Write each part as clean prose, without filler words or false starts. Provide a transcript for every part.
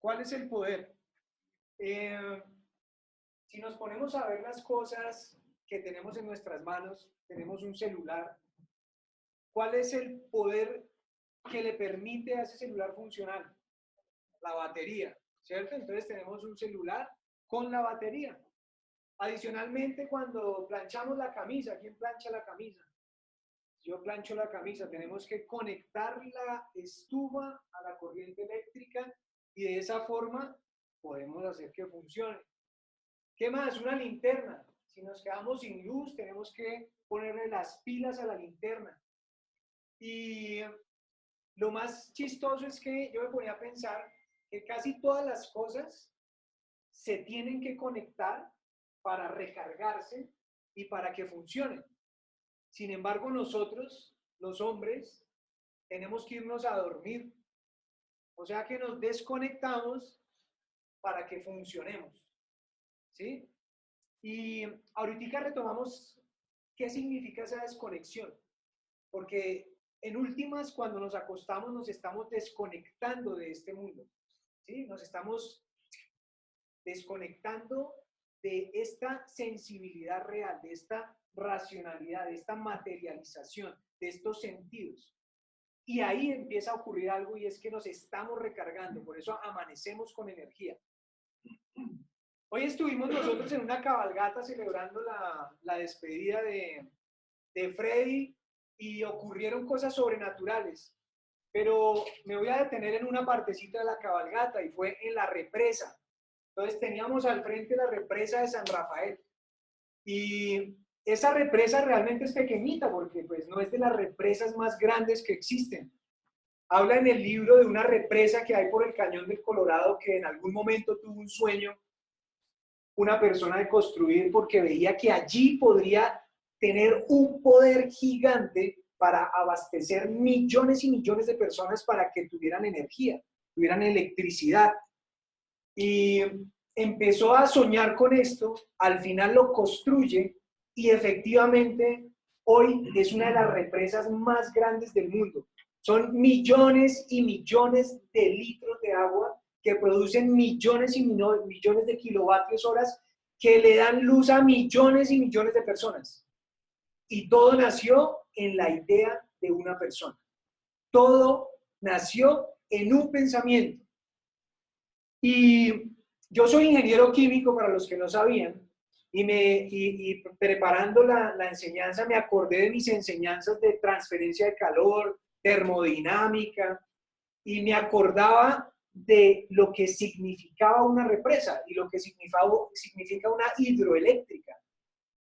¿Cuál es el poder? Si nos ponemos a ver las cosas que tenemos en nuestras manos, tenemos un celular. ¿Cuál es el poder que le permite a ese celular funcionar? La batería, ¿cierto? Entonces tenemos un celular con la batería. Adicionalmente, cuando planchamos la camisa, ¿quién plancha la camisa? Yo plancho la camisa, tenemos que conectar la estufa a la corriente eléctrica y de esa forma podemos hacer que funcione. ¿Qué más? Una linterna. Si nos quedamos sin luz, tenemos que ponerle las pilas a la linterna. Y lo más chistoso es que yo me ponía a pensar que casi todas las cosas se tienen que conectar para recargarse y para que funcionen. Sin embargo, nosotros, los hombres, tenemos que irnos a dormir. O sea que nos desconectamos para que funcionemos. ¿Sí? Y ahorita retomamos qué significa esa desconexión. Porque en últimas, cuando nos acostamos, nos estamos desconectando de este mundo. ¿Sí? Nos estamos desconectando de esta sensibilidad real, de esta racionalidad, de esta materialización, de estos sentidos. Y ahí empieza a ocurrir algo y es que nos estamos recargando, por eso amanecemos con energía. Hoy estuvimos nosotros en una cabalgata celebrando la despedida de Freddy y ocurrieron cosas sobrenaturales, pero me voy a detener en una partecita de la cabalgata y fue en la represa. Entonces teníamos al frente la represa de San Rafael y esa represa realmente es pequeñita porque pues no es de las represas más grandes que existen. Habla en el libro de una represa que hay por el Cañón del Colorado que en algún momento tuvo un sueño una persona de construir porque veía que allí podría tener un poder gigante para abastecer millones y millones de personas para que tuvieran energía, tuvieran electricidad. Y empezó a soñar con esto, al final lo construye y efectivamente hoy es una de las represas más grandes del mundo. Son millones y millones de litros de agua que producen millones y millones de kilovatios horas que le dan luz a millones y millones de personas. Y todo nació en la idea de una persona. Todo nació en un pensamiento. Y yo soy ingeniero químico, para los que no sabían, y preparando la enseñanza me acordé de mis enseñanzas de transferencia de calor, termodinámica, y me acordaba de lo que significaba una represa y lo que significa una hidroeléctrica.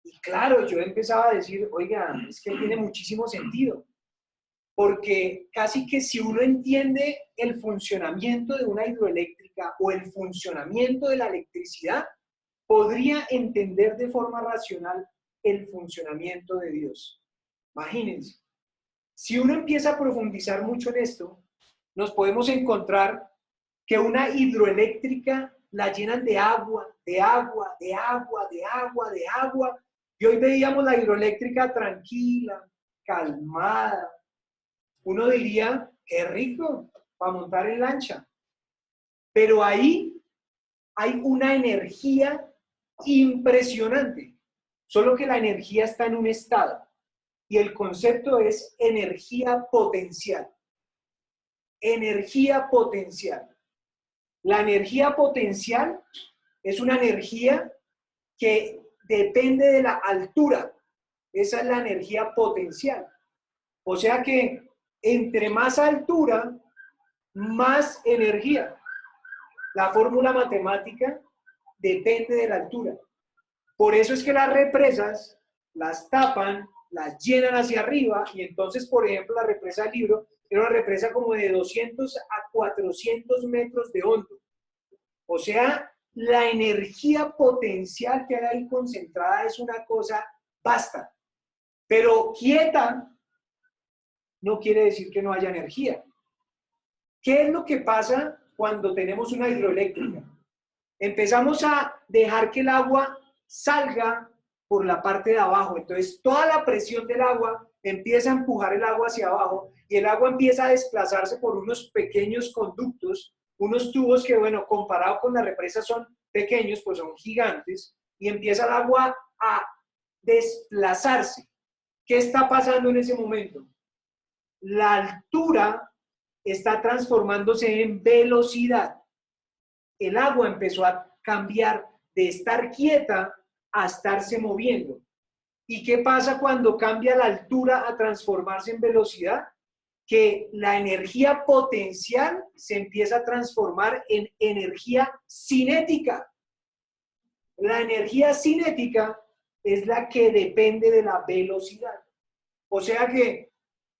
Y claro, yo empezaba a decir, oiga, es que tiene muchísimo sentido, porque casi que si uno entiende el funcionamiento de una hidroeléctrica o el funcionamiento de la electricidad, podría entender de forma racional el funcionamiento de Dios. Imagínense, si uno empieza a profundizar mucho en esto, nos podemos encontrar que una hidroeléctrica la llenan de agua, de agua, de agua, de agua, de agua, y hoy veíamos la hidroeléctrica tranquila, calmada. Uno diría, qué rico, para montar en lancha. Pero ahí hay una energía impresionante, solo que la energía está en un estado, y el concepto es energía potencial. Energía potencial. La energía potencial es una energía que depende de la altura. Esa es la energía potencial. O sea que entre más altura, más energía. La fórmula matemática depende de la altura. Por eso es que las represas las tapan, las llenan hacia arriba, y entonces, por ejemplo, la represa del Libro era una represa como de 200 a 400 metros de hondo. O sea, la energía potencial que hay ahí concentrada es una cosa vasta. Pero quieta no quiere decir que no haya energía. ¿Qué es lo que pasa cuando tenemos una hidroeléctrica? Empezamos a dejar que el agua salga por la parte de abajo. Entonces, toda la presión del agua empieza a empujar el agua hacia abajo y el agua empieza a desplazarse por unos pequeños conductos unos tubos que, bueno, comparado con la represa son pequeños, pues son gigantes, y empieza el agua a desplazarse. ¿Qué está pasando en ese momento? La altura está transformándose en velocidad. El agua empezó a cambiar de estar quieta a estarse moviendo. ¿Y qué pasa cuando cambia la altura a transformarse en velocidad? Que la energía potencial se empieza a transformar en energía cinética. La energía cinética es la que depende de la velocidad. O sea que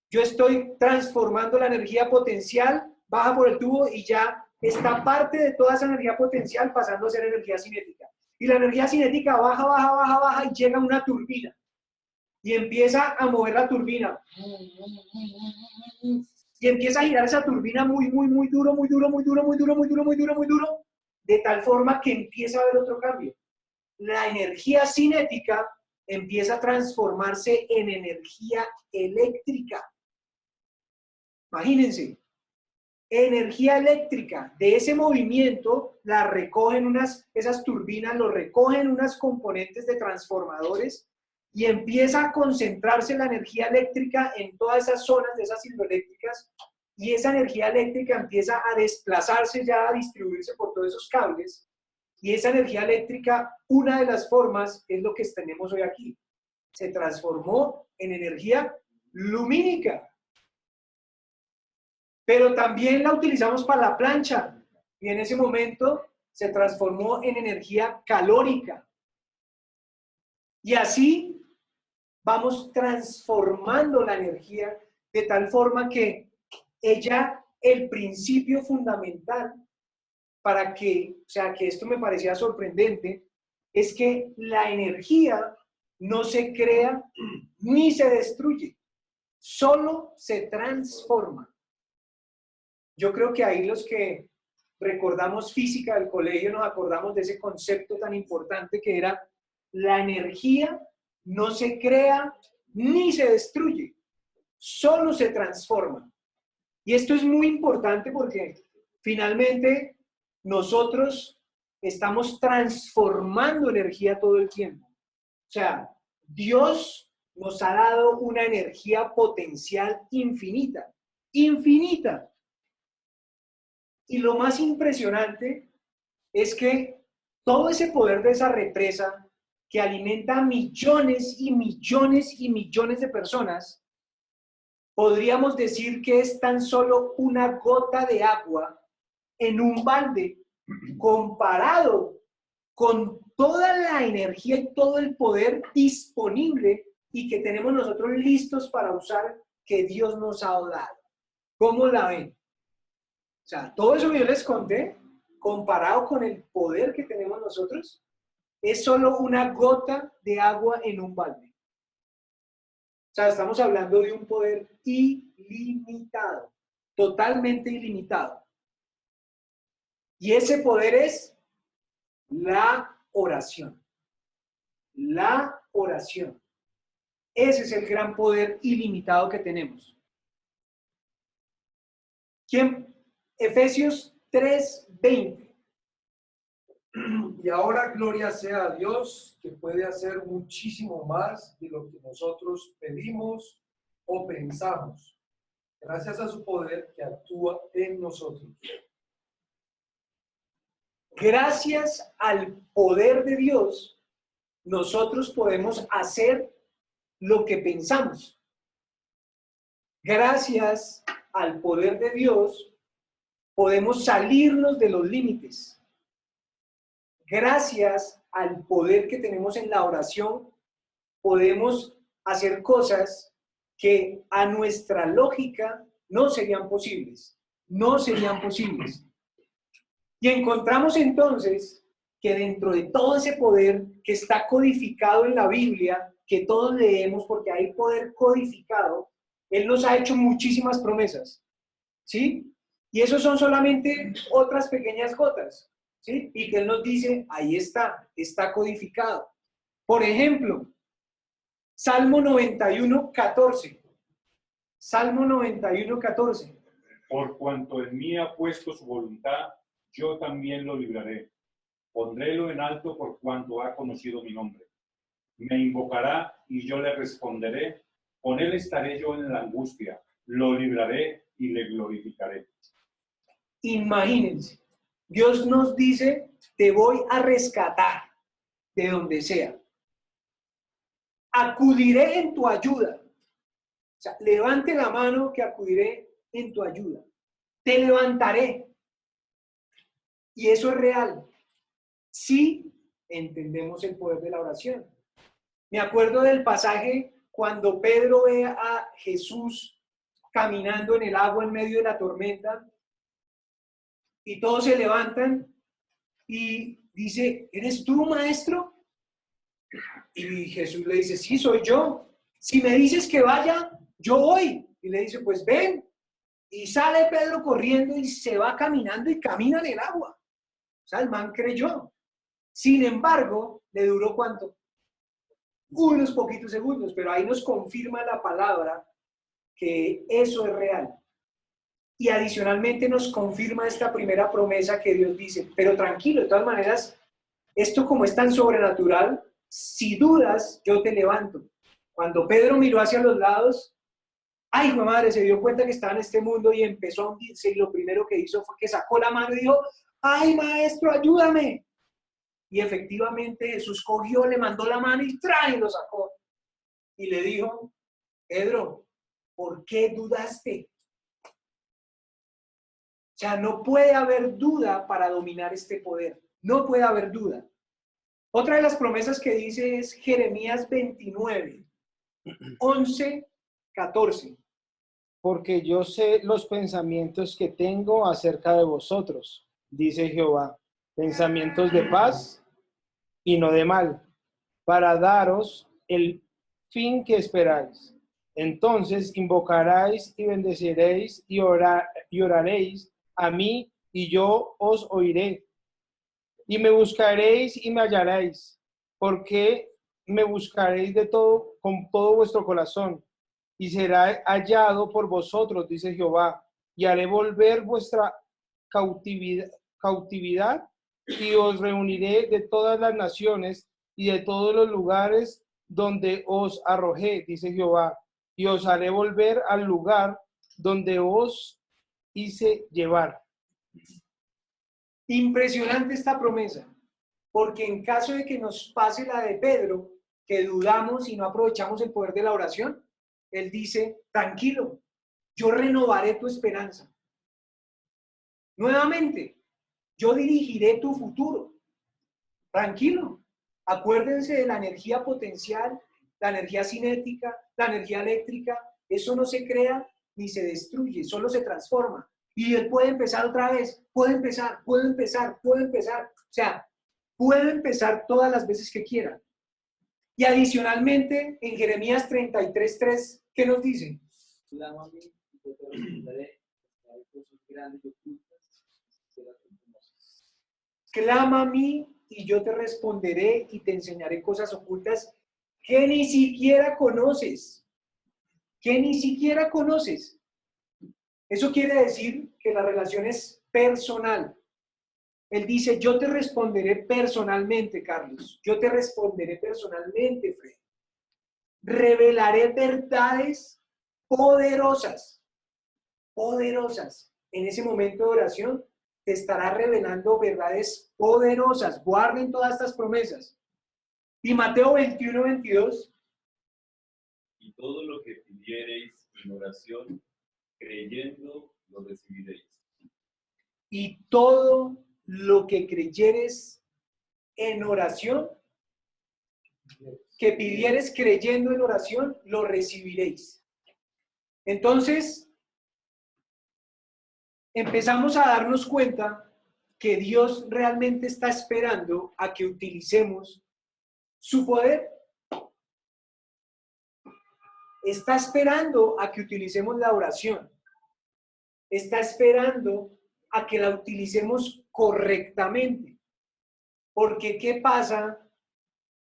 yo estoy transformando la energía potencial, baja por el tubo y ya está parte de toda esa energía potencial pasando a ser energía cinética. Y la energía cinética baja, baja, baja, baja y llega a una turbina. Y empieza a mover la turbina. Y empieza a girar esa turbina muy, muy, muy duro, muy duro, muy duro, muy duro, muy duro, muy duro, muy duro, de tal forma que empieza a haber otro cambio. La energía cinética empieza a transformarse en energía eléctrica. Imagínense, energía eléctrica de ese movimiento la recogen esas turbinas, lo recogen unas componentes de transformadores y empieza a concentrarse la energía eléctrica en todas esas zonas de esas hidroeléctricas y esa energía eléctrica empieza a desplazarse ya, a distribuirse por todos esos cables y esa energía eléctrica, una de las formas es lo que tenemos hoy aquí. Se transformó en energía lumínica. Pero también la utilizamos para la plancha y en ese momento se transformó en energía calórica. Y así vamos transformando la energía de tal forma que ella, el principio fundamental para que, o sea, que esto me parecía sorprendente, es que la energía no se crea ni se destruye, solo se transforma. Yo creo que ahí los que recordamos física del colegio nos acordamos de ese concepto tan importante que era la energía no se crea ni se destruye, solo se transforma. Y esto es muy importante porque finalmente nosotros estamos transformando energía todo el tiempo. O sea, Dios nos ha dado una energía potencial infinita, infinita. Y lo más impresionante es que todo ese poder de esa represa que alimenta a millones y millones y millones de personas, podríamos decir que es tan solo una gota de agua en un balde comparado con toda la energía y todo el poder disponible y que tenemos nosotros listos para usar que Dios nos ha dado. ¿Cómo la ven? O sea, todo eso que yo les conté, comparado con el poder que tenemos nosotros, es solo una gota de agua en un balde. O sea, estamos hablando de un poder ilimitado, totalmente ilimitado. Y ese poder es la oración. La oración. Ese es el gran poder ilimitado que tenemos. ¿Quién? Efesios 3:20. Y ahora gloria sea a Dios, que puede hacer muchísimo más de lo que nosotros pedimos o pensamos, gracias a su poder que actúa en nosotros. Gracias al poder de Dios, nosotros podemos hacer lo que pensamos. Gracias al poder de Dios, podemos salirnos de los límites. Gracias al poder que tenemos en la oración, podemos hacer cosas que a nuestra lógica no serían posibles. No serían posibles. Y encontramos entonces que dentro de todo ese poder que está codificado en la Biblia, que todos leemos porque hay poder codificado, Él nos ha hecho muchísimas promesas, ¿sí? Y esos son solamente otras pequeñas gotas, ¿sí? Y que Él nos dice, ahí está codificado. Por ejemplo, Salmo 91:14. Salmo 91:14. Por cuanto en mí ha puesto su voluntad, yo también lo libraré. Pondrélo en alto por cuanto ha conocido mi nombre. Me invocará y yo le responderé. Con él estaré yo en la angustia. Lo libraré y le glorificaré. Imagínense, Dios nos dice, te voy a rescatar de donde sea. Acudiré en tu ayuda. O sea, levante la mano que acudiré en tu ayuda. Te levantaré. Y eso es real. Si entendemos el poder de la oración. Me acuerdo del pasaje cuando Pedro ve a Jesús caminando en el agua en medio de la tormenta y todos se levantan y dice, ¿eres tú, maestro? Y Jesús le dice, sí, soy yo. Si me dices que vaya, yo voy. Y le dice, pues ven. Y sale Pedro corriendo y se va caminando y camina en el agua. O sea, el man creyó. Sin embargo, ¿le duró cuánto? Unos poquitos segundos, pero ahí nos confirma la palabra que eso es real. Y adicionalmente nos confirma esta primera promesa que Dios dice, pero tranquilo, de todas maneras, esto como es tan sobrenatural, si dudas, yo te levanto. Cuando Pedro miró hacia los lados, ay, hijo de madre, se dio cuenta que estaba en este mundo y empezó a hundirse y lo primero que hizo fue que sacó la mano y dijo, ay, maestro, ayúdame. Y efectivamente Jesús cogió, le mandó la mano y ¡tray! Lo sacó. Y le dijo, Pedro, ¿por qué dudaste? O sea, no puede haber duda para dominar este poder. No puede haber duda. Otra de las promesas que dice es Jeremías 29, 11, 14. Porque yo sé los pensamientos que tengo acerca de vosotros, dice Jehová, pensamientos de paz y no de mal, para daros el fin que esperáis. Entonces invocaréis y bendeciréis y oraréis a mí y yo os oiré. Y me buscaréis y me hallaréis, porque me buscaréis de todo, con todo vuestro corazón, y será hallado por vosotros, dice Jehová, y haré volver vuestra cautividad y os reuniré de todas las naciones y de todos los lugares donde os arrojé, dice Jehová, y os haré volver al lugar donde os hice llevar. Impresionante esta promesa, porque en caso de que nos pase la de Pedro, que dudamos y no aprovechamos el poder de la oración, él dice, tranquilo, yo renovaré tu esperanza. Nuevamente, yo dirigiré tu futuro. Tranquilo, acuérdense de la energía potencial, la energía cinética, la energía eléctrica, eso no se crea ni se destruye, solo se transforma. Y él puede empezar otra vez, puede empezar. O sea, puede empezar todas las veces que quiera. Y adicionalmente, en Jeremías 33:3, ¿qué nos dice? Clámame y yo te responderé, hay cosas grandes y ocultas que las conoces. Clama a mí y yo te responderé y te enseñaré cosas ocultas que ni siquiera conoces. Que ni siquiera conoces. Eso quiere decir que la relación es personal. Él dice, yo te responderé personalmente, Carlos. Yo te responderé personalmente, Fred. Revelaré verdades poderosas. Poderosas. En ese momento de oración te estará revelando verdades poderosas. Guarden todas estas promesas. Y Mateo 21, 22. Y todo lo que pidiereis en oración, creyendo, lo recibiréis. Y todo lo que creyeres en oración, que pidieres creyendo en oración, lo recibiréis. Entonces, empezamos a darnos cuenta que Dios realmente está esperando a que utilicemos su poder. Está esperando a que utilicemos la oración. Está esperando a que la utilicemos correctamente. Porque, ¿qué pasa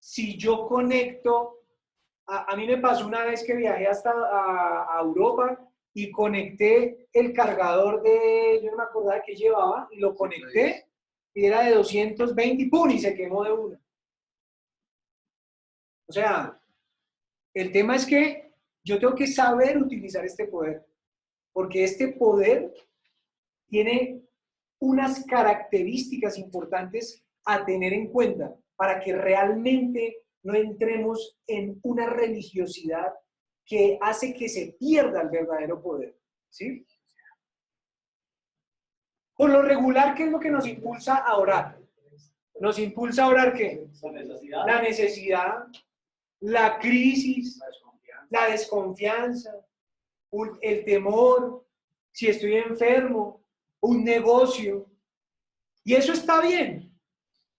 si yo conecto? A mí me pasó una vez que viajé hasta a Europa y conecté el cargador yo no me acordaba que llevaba, y lo conecté, y era de 220 y ¡pum! Y se quemó de una. O sea, el tema es que yo tengo que saber utilizar este poder, porque este poder tiene unas características importantes a tener en cuenta para que realmente no entremos en una religiosidad que hace que se pierda el verdadero poder, ¿sí? Por lo regular, ¿qué es lo que nos impulsa a orar? Nos impulsa a orar ¿qué? La necesidad, la crisis, la desconfianza, el temor, si estoy enfermo, un negocio. Y eso está bien.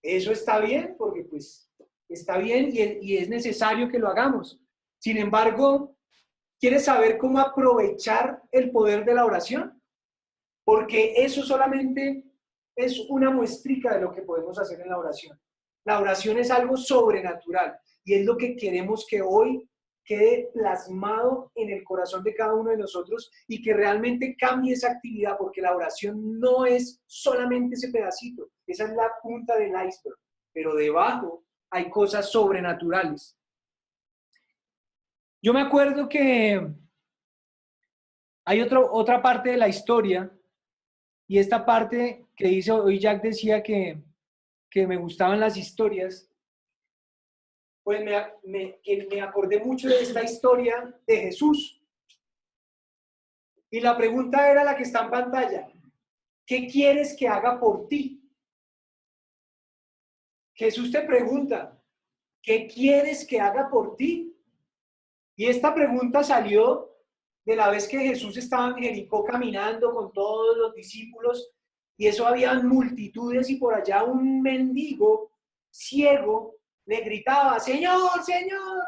Eso está bien porque pues está bien y es necesario que lo hagamos. Sin embargo, ¿quieres saber cómo aprovechar el poder de la oración? Porque eso solamente es una muestrica de lo que podemos hacer en la oración. La oración es algo sobrenatural y es lo que queremos que hoy quede plasmado en el corazón de cada uno de nosotros y que realmente cambie esa actividad, porque la oración no es solamente ese pedacito, esa es la punta del iceberg, pero debajo hay cosas sobrenaturales. Yo me acuerdo que hay otra parte de la historia, y esta parte que dice, hoy Jack decía que me gustaban las historias, pues me acordé mucho de esta historia de Jesús. Y la pregunta era la que está en pantalla. ¿Qué quieres que haga por ti? Jesús te pregunta, ¿qué quieres que haga por ti? Y esta pregunta salió de la vez que Jesús estaba en Jericó caminando con todos los discípulos, y eso había multitudes, y por allá un mendigo ciego le gritaba, Señor, Señor.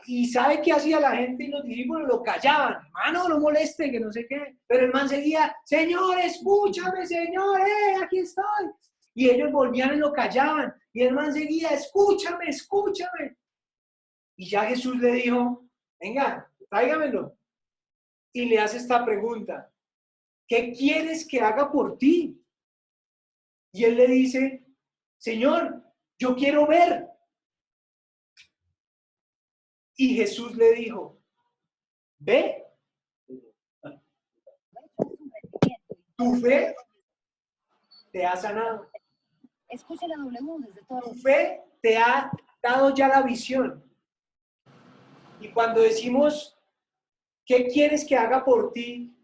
Y ¿sabe qué hacía la gente y los discípulos? Lo callaban, hermano, no moleste, que no sé qué. Pero el man seguía, Señor, escúchame, Señor, aquí estoy. Y ellos volvían y lo callaban. Y el man seguía, escúchame, escúchame. Y ya Jesús le dijo, venga, tráigamelo. Y le hace esta pregunta, ¿qué quieres que haga por ti? Y él le dice, Señor, yo quiero ver. Y Jesús le dijo, ve. Tu fe te ha sanado. Escucha la W desde todo. Tu fe te ha dado ya la visión. Y cuando decimos, ¿qué quieres que haga por ti?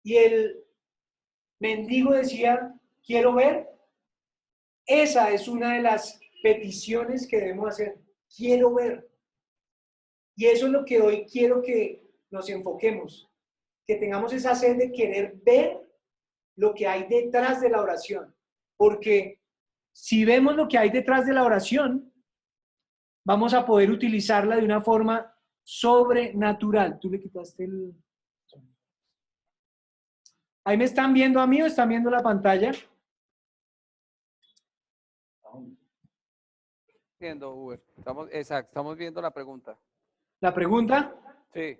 Y el mendigo decía, quiero ver. Esa es una de las peticiones que debemos hacer. Quiero ver. Y eso es lo que hoy quiero que nos enfoquemos. Que tengamos esa sed de querer ver lo que hay detrás de la oración. Porque si vemos lo que hay detrás de la oración, vamos a poder utilizarla de una forma sobrenatural. Tú le quitaste el... ¿Ahí me están viendo a mí o están viendo la pantalla? Viendo, Uber. Estamos viendo la pregunta. ¿La pregunta? Sí.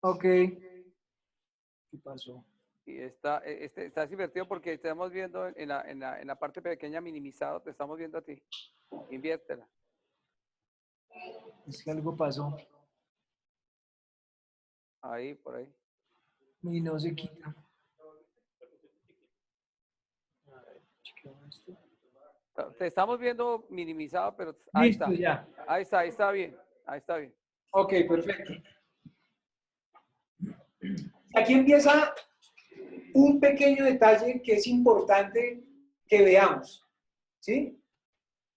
Ok. ¿Qué pasó? Y estás divertido porque estamos viendo en la parte pequeña minimizado, te estamos viendo a ti. Inviértela. Es que algo pasó. Ahí, por ahí. Y no se quita. A ver, chequeo esto. Te estamos viendo minimizado, pero ahí Listo, está. ya. Ahí está bien. Ahí está bien. Ok, perfecto. Aquí empieza un pequeño detalle que es importante que veamos, ¿sí?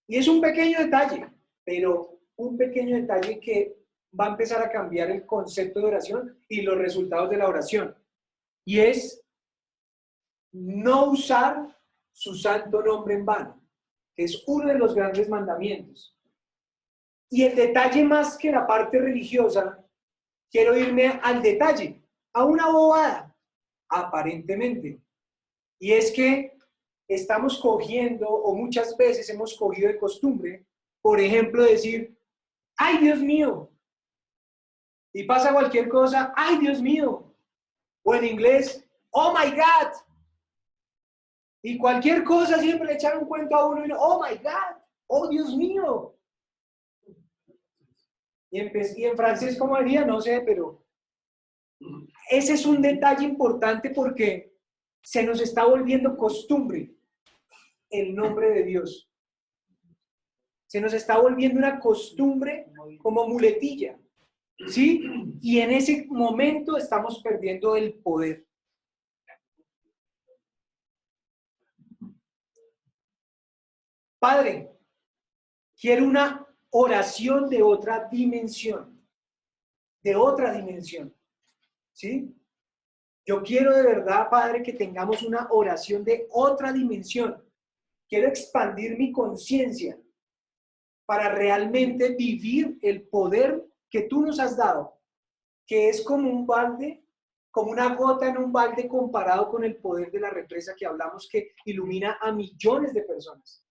Y es un pequeño detalle, pero un pequeño detalle que va a empezar a cambiar el concepto de oración y los resultados de la oración. Y es no usar su santo nombre en vano, que es uno de los grandes mandamientos. Y el detalle más que la parte religiosa, quiero irme al detalle, a una bobada, aparentemente. Y es que estamos cogiendo, o muchas veces hemos cogido de costumbre, por ejemplo, decir, ¡ay, Dios mío! Y pasa cualquier cosa, ¡ay, Dios mío! O en inglés, ¡oh, my God! Y cualquier cosa siempre le echan un cuento a uno y ¡oh, my God! ¡Oh, Dios mío! Y en francés, ¿cómo diría? No sé, pero ese es un detalle importante porque se nos está volviendo costumbre el nombre de Dios. Se nos está volviendo una costumbre como muletilla, ¿sí? Y en ese momento estamos perdiendo el poder. Padre, quiero una oración de otra dimensión, ¿sí? Yo quiero de verdad, Padre, que tengamos una oración de otra dimensión. Quiero expandir mi conciencia para realmente vivir el poder que tú nos has dado, que es como un balde, como una gota en un balde comparado con el poder de la represa que hablamos que ilumina a millones de personas.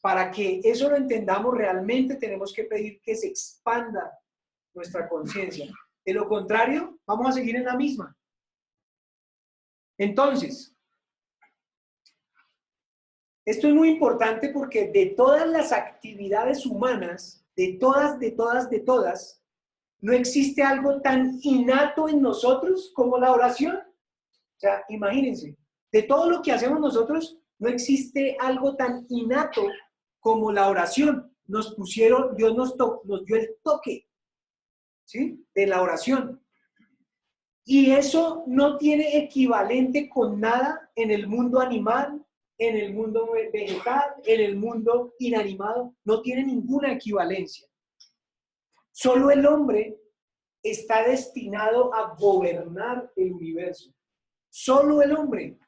Para que eso lo entendamos realmente tenemos que pedir que se expanda nuestra conciencia. De lo contrario, vamos a seguir en la misma. Entonces, esto es muy importante porque de todas las actividades humanas, de todas, no existe algo tan innato en nosotros como la oración. O sea, imagínense, de todo lo que hacemos nosotros, no existe algo tan innato como la oración. Dios nos dio el toque, ¿sí? De la oración. Y eso no tiene equivalente con nada en el mundo animal, en el mundo vegetal, en el mundo inanimado. No tiene ninguna equivalencia. Solo el hombre está destinado a gobernar el universo. Solo el hombre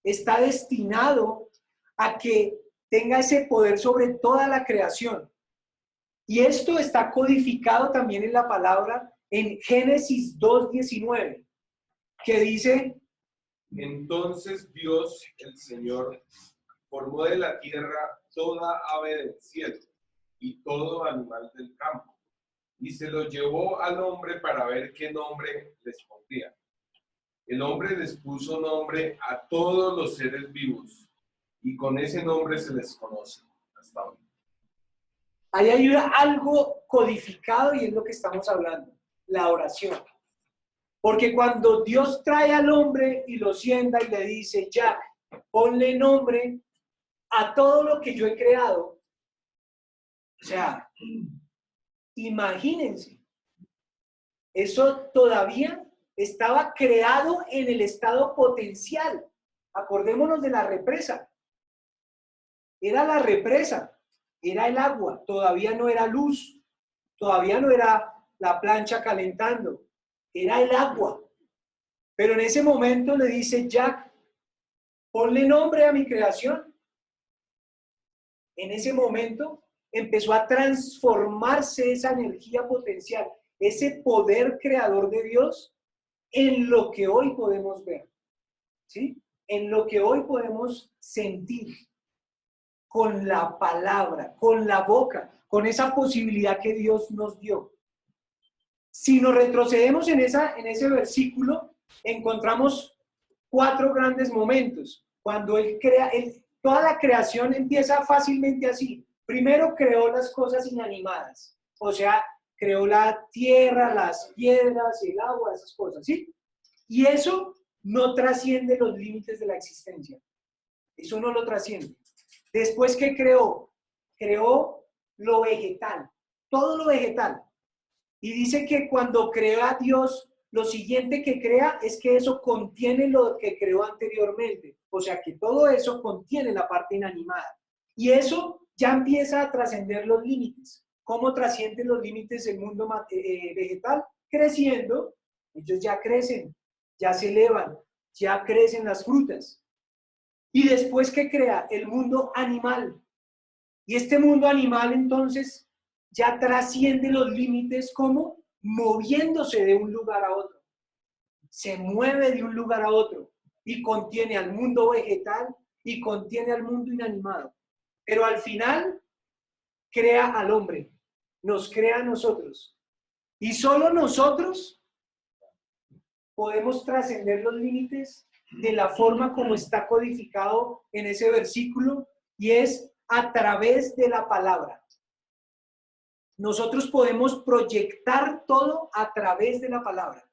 está destinado a que tenga ese poder sobre toda la creación. Y esto está codificado también en la palabra en Génesis 2:19, que dice: entonces Dios, el Señor, formó de la tierra toda ave del cielo y todo animal del campo, y se los llevó al hombre para ver qué nombre les pondría. El hombre les puso nombre a todos los seres vivos, y con ese nombre se les conoce hasta hoy. Ahí hay algo codificado y es lo que estamos hablando, la oración. Porque cuando Dios trae al hombre y lo sienta y le dice, Jack, ponle nombre a todo lo que yo he creado. O sea, imagínense, eso todavía estaba creado en el estado potencial. Acordémonos de la represa. Era la represa, era el agua, todavía no era luz, todavía no era la plancha calentando, era el agua. Pero en ese momento le dice, Jack, ponle nombre a mi creación. En ese momento empezó a transformarse esa energía potencial, ese poder creador de Dios en lo que hoy podemos ver, ¿sí? En lo que hoy podemos sentir con la palabra, con la boca, con esa posibilidad que Dios nos dio. Si nos retrocedemos en ese versículo, encontramos 4 grandes momentos. Cuando Él crea, toda la creación empieza fácilmente así. Primero creó las cosas inanimadas, o sea, creó la tierra, las piedras, el agua, esas cosas, ¿sí? Y eso no trasciende los límites de la existencia. Eso no lo trasciende. Después, ¿qué creó? Creó lo vegetal, todo lo vegetal. Y dice que cuando crea Dios, lo siguiente que crea es que eso contiene lo que creó anteriormente. O sea, que todo eso contiene la parte inanimada. Y eso ya empieza a trascender los límites. ¿Cómo trascienden los límites del mundo vegetal? Creciendo. Ellos ya crecen, ya se elevan, ya crecen las frutas. Y después, ¿qué crea? El mundo animal. Y este mundo animal, entonces, ya trasciende los límites como moviéndose de un lugar a otro. Se mueve de un lugar a otro y contiene al mundo vegetal y contiene al mundo inanimado. Pero al final, crea al hombre, nos crea a nosotros. Y solo nosotros podemos trascender los límites de la forma como está codificado en ese versículo, y es a través de la palabra. Nosotros podemos proyectar todo a través de la palabra.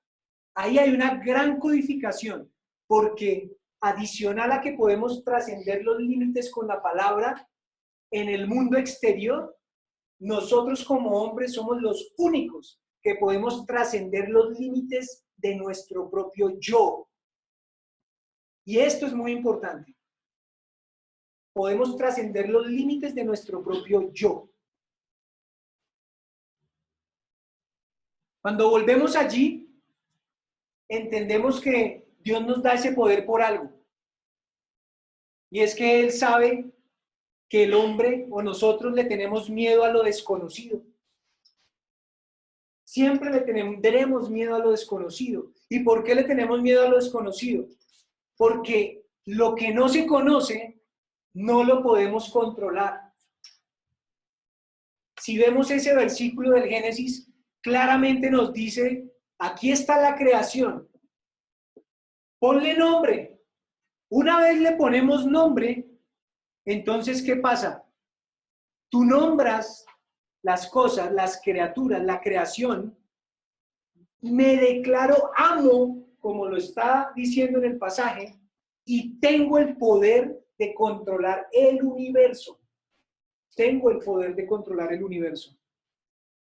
Ahí hay una gran codificación, porque adicional a que podemos trascender los límites con la palabra, en el mundo exterior, nosotros como hombres somos los únicos que podemos trascender los límites de nuestro propio yo. Y esto es muy importante. Podemos trascender los límites de nuestro propio yo. Cuando volvemos allí, entendemos que Dios nos da ese poder por algo. Y es que Él sabe que el hombre o nosotros le tenemos miedo a lo desconocido. Siempre le tenemos miedo a lo desconocido. ¿Y por qué le tenemos miedo a lo desconocido? Porque lo que no se conoce no lo podemos controlar. Si vemos ese versículo del Génesis, claramente nos dice, aquí está la creación. Ponle nombre. Una vez le ponemos nombre, entonces, ¿qué pasa? Tú nombras las cosas, las criaturas, la creación. Me declaro amo, como lo está diciendo en el pasaje, y tengo el poder de controlar el universo. Tengo el poder de controlar el universo.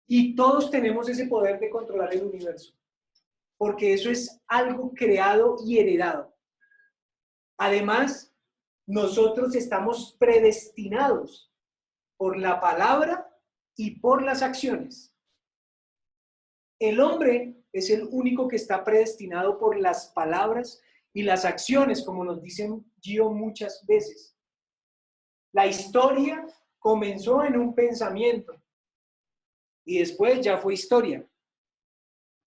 Y todos tenemos ese poder de controlar el universo, porque eso es algo creado y heredado. Además, nosotros estamos predestinados por la palabra y por las acciones. El hombre es el único que está predestinado por las palabras y las acciones, como nos dicen Gio muchas veces. La historia comenzó en un pensamiento y después ya fue historia.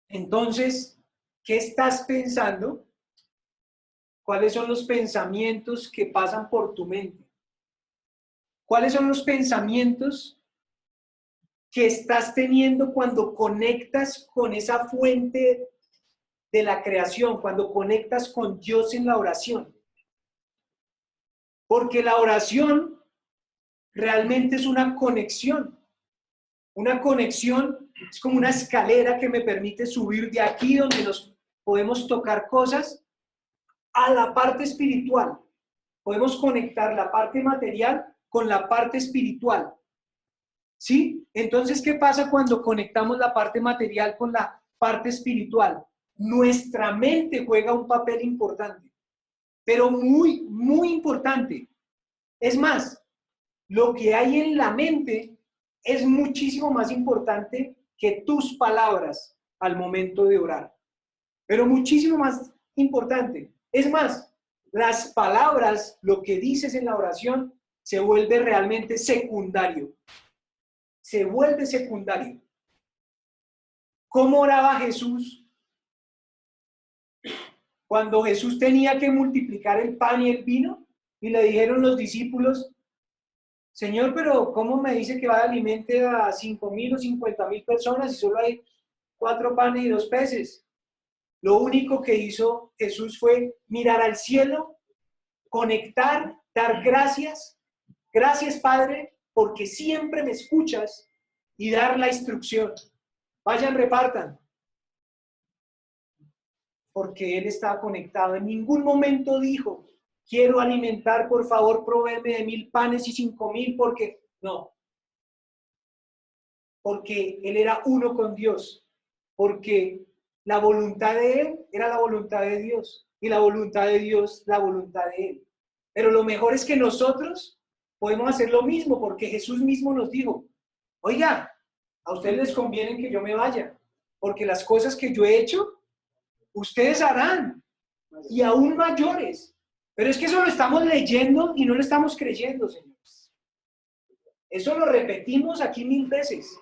Entonces, ¿qué estás pensando? ¿Cuáles son los pensamientos que pasan por tu mente? ¿Cuáles son los pensamientos que estás teniendo cuando conectas con esa fuente de la creación, cuando conectas con Dios en la oración? Porque la oración realmente es una conexión. Una conexión es como una escalera que me permite subir de aquí donde nos podemos tocar cosas a la parte espiritual. Podemos conectar la parte material con la parte espiritual. ¿Sí? Entonces, ¿qué pasa cuando conectamos la parte material con la parte espiritual? Nuestra mente juega un papel importante, pero muy, muy importante. Es más, lo que hay en la mente es muchísimo más importante que tus palabras al momento de orar. Pero muchísimo más importante. Es más, las palabras, lo que dices en la oración, se vuelve realmente secundario. Se vuelve secundario. ¿Cómo oraba Jesús? Cuando Jesús tenía que multiplicar el pan y el vino, y le dijeron los discípulos, Señor, pero ¿cómo me dice que va a alimente a 5,000 o 50,000 personas y solo hay 4 panes y 2 peces? Lo único que hizo Jesús fue mirar al cielo, conectar, dar gracias. Gracias, Padre, porque siempre me escuchas, y dar la instrucción. Vayan, repartan. Porque Él estaba conectado. En ningún momento dijo, quiero alimentar, por favor, provéeme de 1,000 panes y 5,000, porque no. Porque Él era uno con Dios. Porque la voluntad de Él era la voluntad de Dios. Y la voluntad de Dios, la voluntad de Él. Pero lo mejor es que nosotros podemos hacer lo mismo, porque Jesús mismo nos dijo, oiga, a ustedes les conviene que yo me vaya, porque las cosas que yo he hecho, ustedes harán, y aún mayores. Pero es que eso lo estamos leyendo y no lo estamos creyendo, señores. Eso lo repetimos aquí 1000 veces.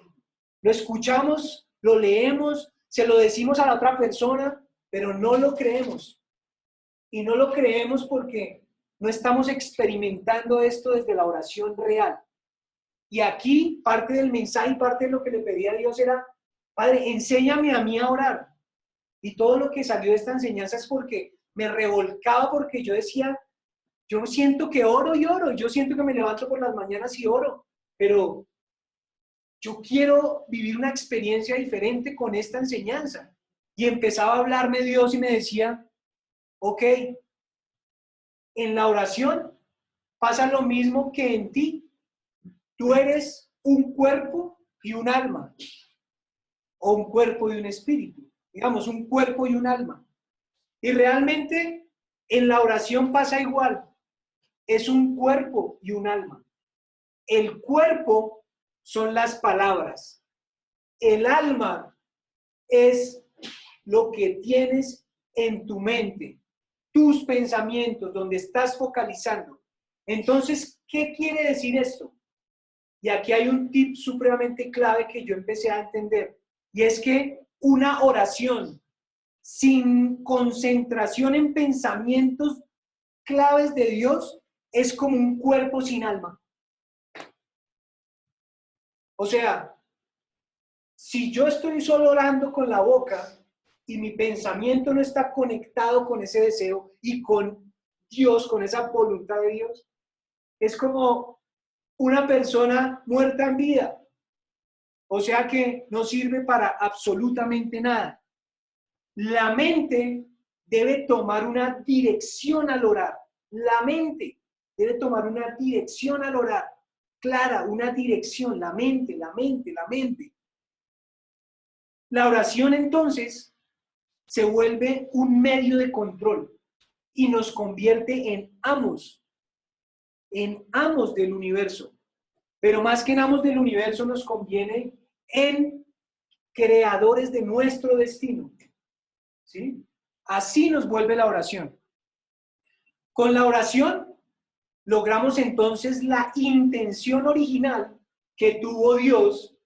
Lo escuchamos, lo leemos, se lo decimos a la otra persona, pero no lo creemos. Y no lo creemos porque no estamos experimentando esto desde la oración real. Y aquí parte del mensaje y parte de lo que le pedía a Dios era Padre, enséñame a mí a orar. Y todo lo que salió de esta enseñanza es porque me revolcaba, porque yo decía, yo siento que oro y oro, yo siento que me levanto por las mañanas y oro, pero yo quiero vivir una experiencia diferente con esta enseñanza. Y empezaba a hablarme Dios y me decía, ok, en la oración pasa lo mismo que en ti. Tú eres un cuerpo y un alma, o un cuerpo y un espíritu, digamos, un cuerpo y un alma. Y realmente en la oración pasa igual, es un cuerpo y un alma. El cuerpo son las palabras, el alma es lo que tienes en tu mente, tus pensamientos, donde estás focalizando. Entonces, ¿qué quiere decir esto? Y aquí hay un tip supremamente clave que yo empecé a entender, y es que una oración sin concentración en pensamientos claves de Dios es como un cuerpo sin alma. O sea, si yo estoy solo orando con la boca y mi pensamiento no está conectado con ese deseo y con Dios, con esa voluntad de Dios, es como una persona muerta en vida. O sea que no sirve para absolutamente nada. La mente debe tomar una dirección al orar. La mente debe tomar una dirección al orar. Clara, una dirección. La mente, la mente, la mente. La oración entonces se vuelve un medio de control y nos convierte en amos del universo. Pero más que en amos del universo nos conviene en creadores de nuestro destino. ¿Sí? Así nos vuelve la oración. Con la oración logramos entonces la intención original que tuvo Dios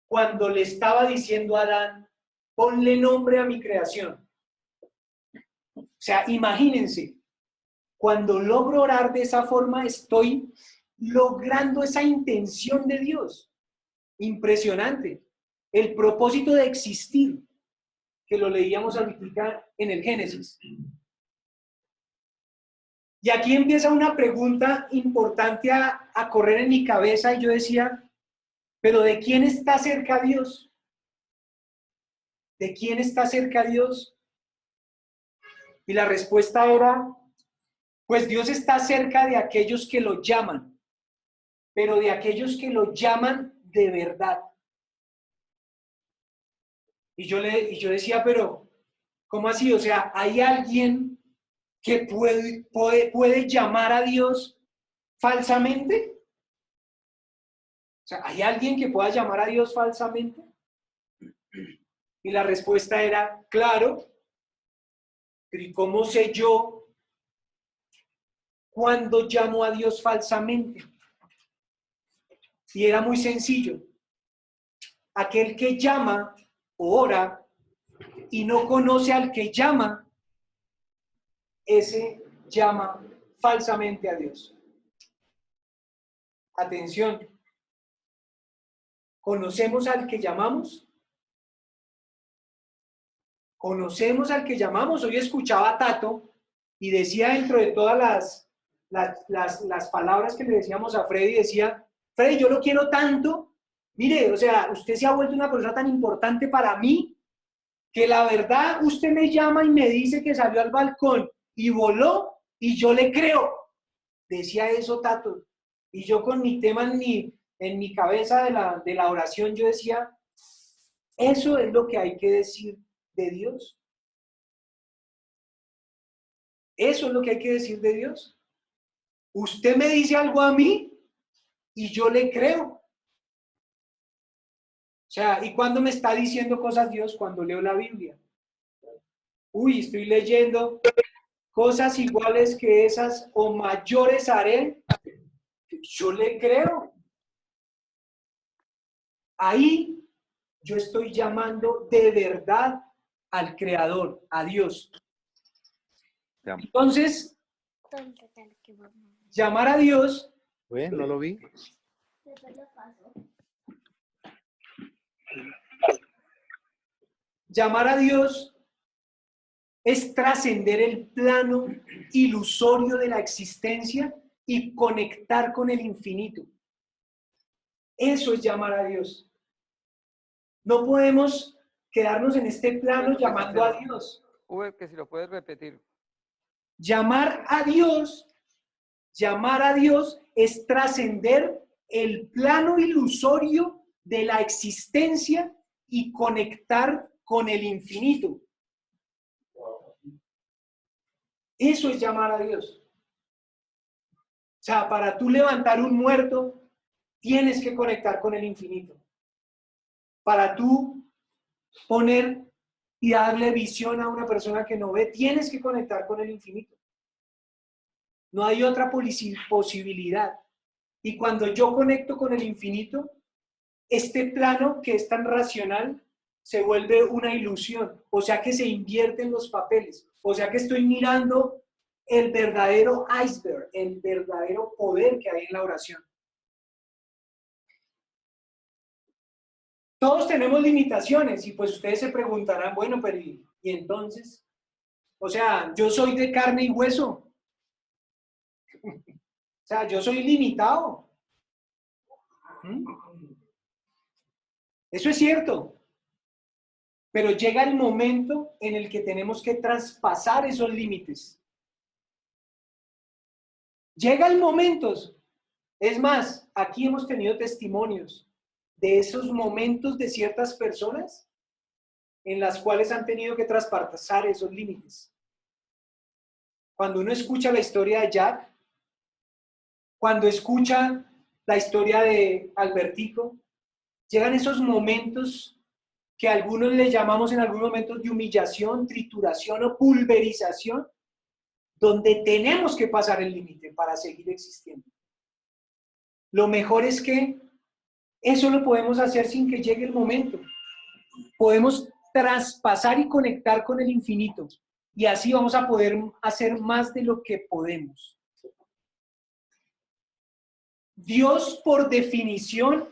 cuando le estaba diciendo a Adán, ponle nombre a mi creación. O sea, imagínense, cuando logro orar de esa forma, estoy logrando esa intención de Dios. Impresionante. El propósito de existir, que lo leíamos ahorita en el Génesis. Y aquí empieza una pregunta importante a correr en mi cabeza, y yo decía, ¿pero de quién está cerca Dios? ¿De quién está cerca Dios? Y la respuesta era, pues Dios está cerca de aquellos que lo llaman, pero de aquellos que lo llaman de verdad. Y yo decía, pero ¿cómo así? O sea, ¿hay alguien que puede llamar a Dios falsamente? O sea, ¿hay alguien que pueda llamar a Dios falsamente? Y la respuesta era, claro. Pero ¿y cómo sé yo cuándo llamo a Dios falsamente? Y era muy sencillo. Aquel que llama o ora y no conoce al que llama, ese llama falsamente a Dios. Atención. ¿Conocemos al que llamamos? ¿Conocemos al que llamamos? Hoy escuchaba a Tato y decía, dentro de todas las palabras que le decíamos a Freddy, decía, Freddy, yo lo quiero tanto, mire, o sea, usted se ha vuelto una persona tan importante para mí, que la verdad usted me llama y me dice que salió al balcón y voló y yo le creo. Decía eso Tato. Y yo con mi tema en mi cabeza de la oración, yo decía, eso es lo que hay que decir de Dios. Eso es lo que hay que decir de Dios. Usted me dice algo a mí y yo le creo. O sea, ¿y cuándo me está diciendo cosas Dios? Cuando leo la Biblia. Uy, estoy leyendo cosas iguales que esas o mayores haré. Yo le creo. Ahí yo estoy llamando de verdad al Creador, a Dios. Entonces, llamar a Dios. No lo vi. Llamar a Dios es trascender el plano ilusorio de la existencia y conectar con el infinito. Eso es llamar a Dios. No podemos quedarnos en este plano llamando a Dios. Que si lo puedes repetir. Llamar a Dios es trascender el plano ilusorio de la existencia y conectar con el infinito. Eso es llamar a Dios. O sea, para tú levantar un muerto, tienes que conectar con el infinito. Para tú poner y darle visión a una persona que no ve, tienes que conectar con el infinito. No hay otra posibilidad. Y cuando yo conecto con el infinito, este plano que es tan racional se vuelve una ilusión. O sea que se invierten los papeles. O sea que estoy mirando el verdadero iceberg, el verdadero poder que hay en la oración. Todos tenemos limitaciones y pues ustedes se preguntarán, bueno, pero ¿y entonces? O sea, yo soy de carne y hueso. O sea, yo soy limitado. Eso es cierto. Pero llega el momento en el que tenemos que traspasar esos límites. Llega el momento. Es más, aquí hemos tenido testimonios de esos momentos de ciertas personas en las cuales han tenido que traspasar esos límites. Cuando uno escucha la historia de Jack, cuando escucha la historia de Albertico, llegan esos momentos que algunos le llamamos en algunos momentos de humillación, trituración o pulverización, donde tenemos que pasar el límite para seguir existiendo. Lo mejor es que eso lo podemos hacer sin que llegue el momento. Podemos traspasar y conectar con el infinito y así vamos a poder hacer más de lo que podemos. Dios, por definición,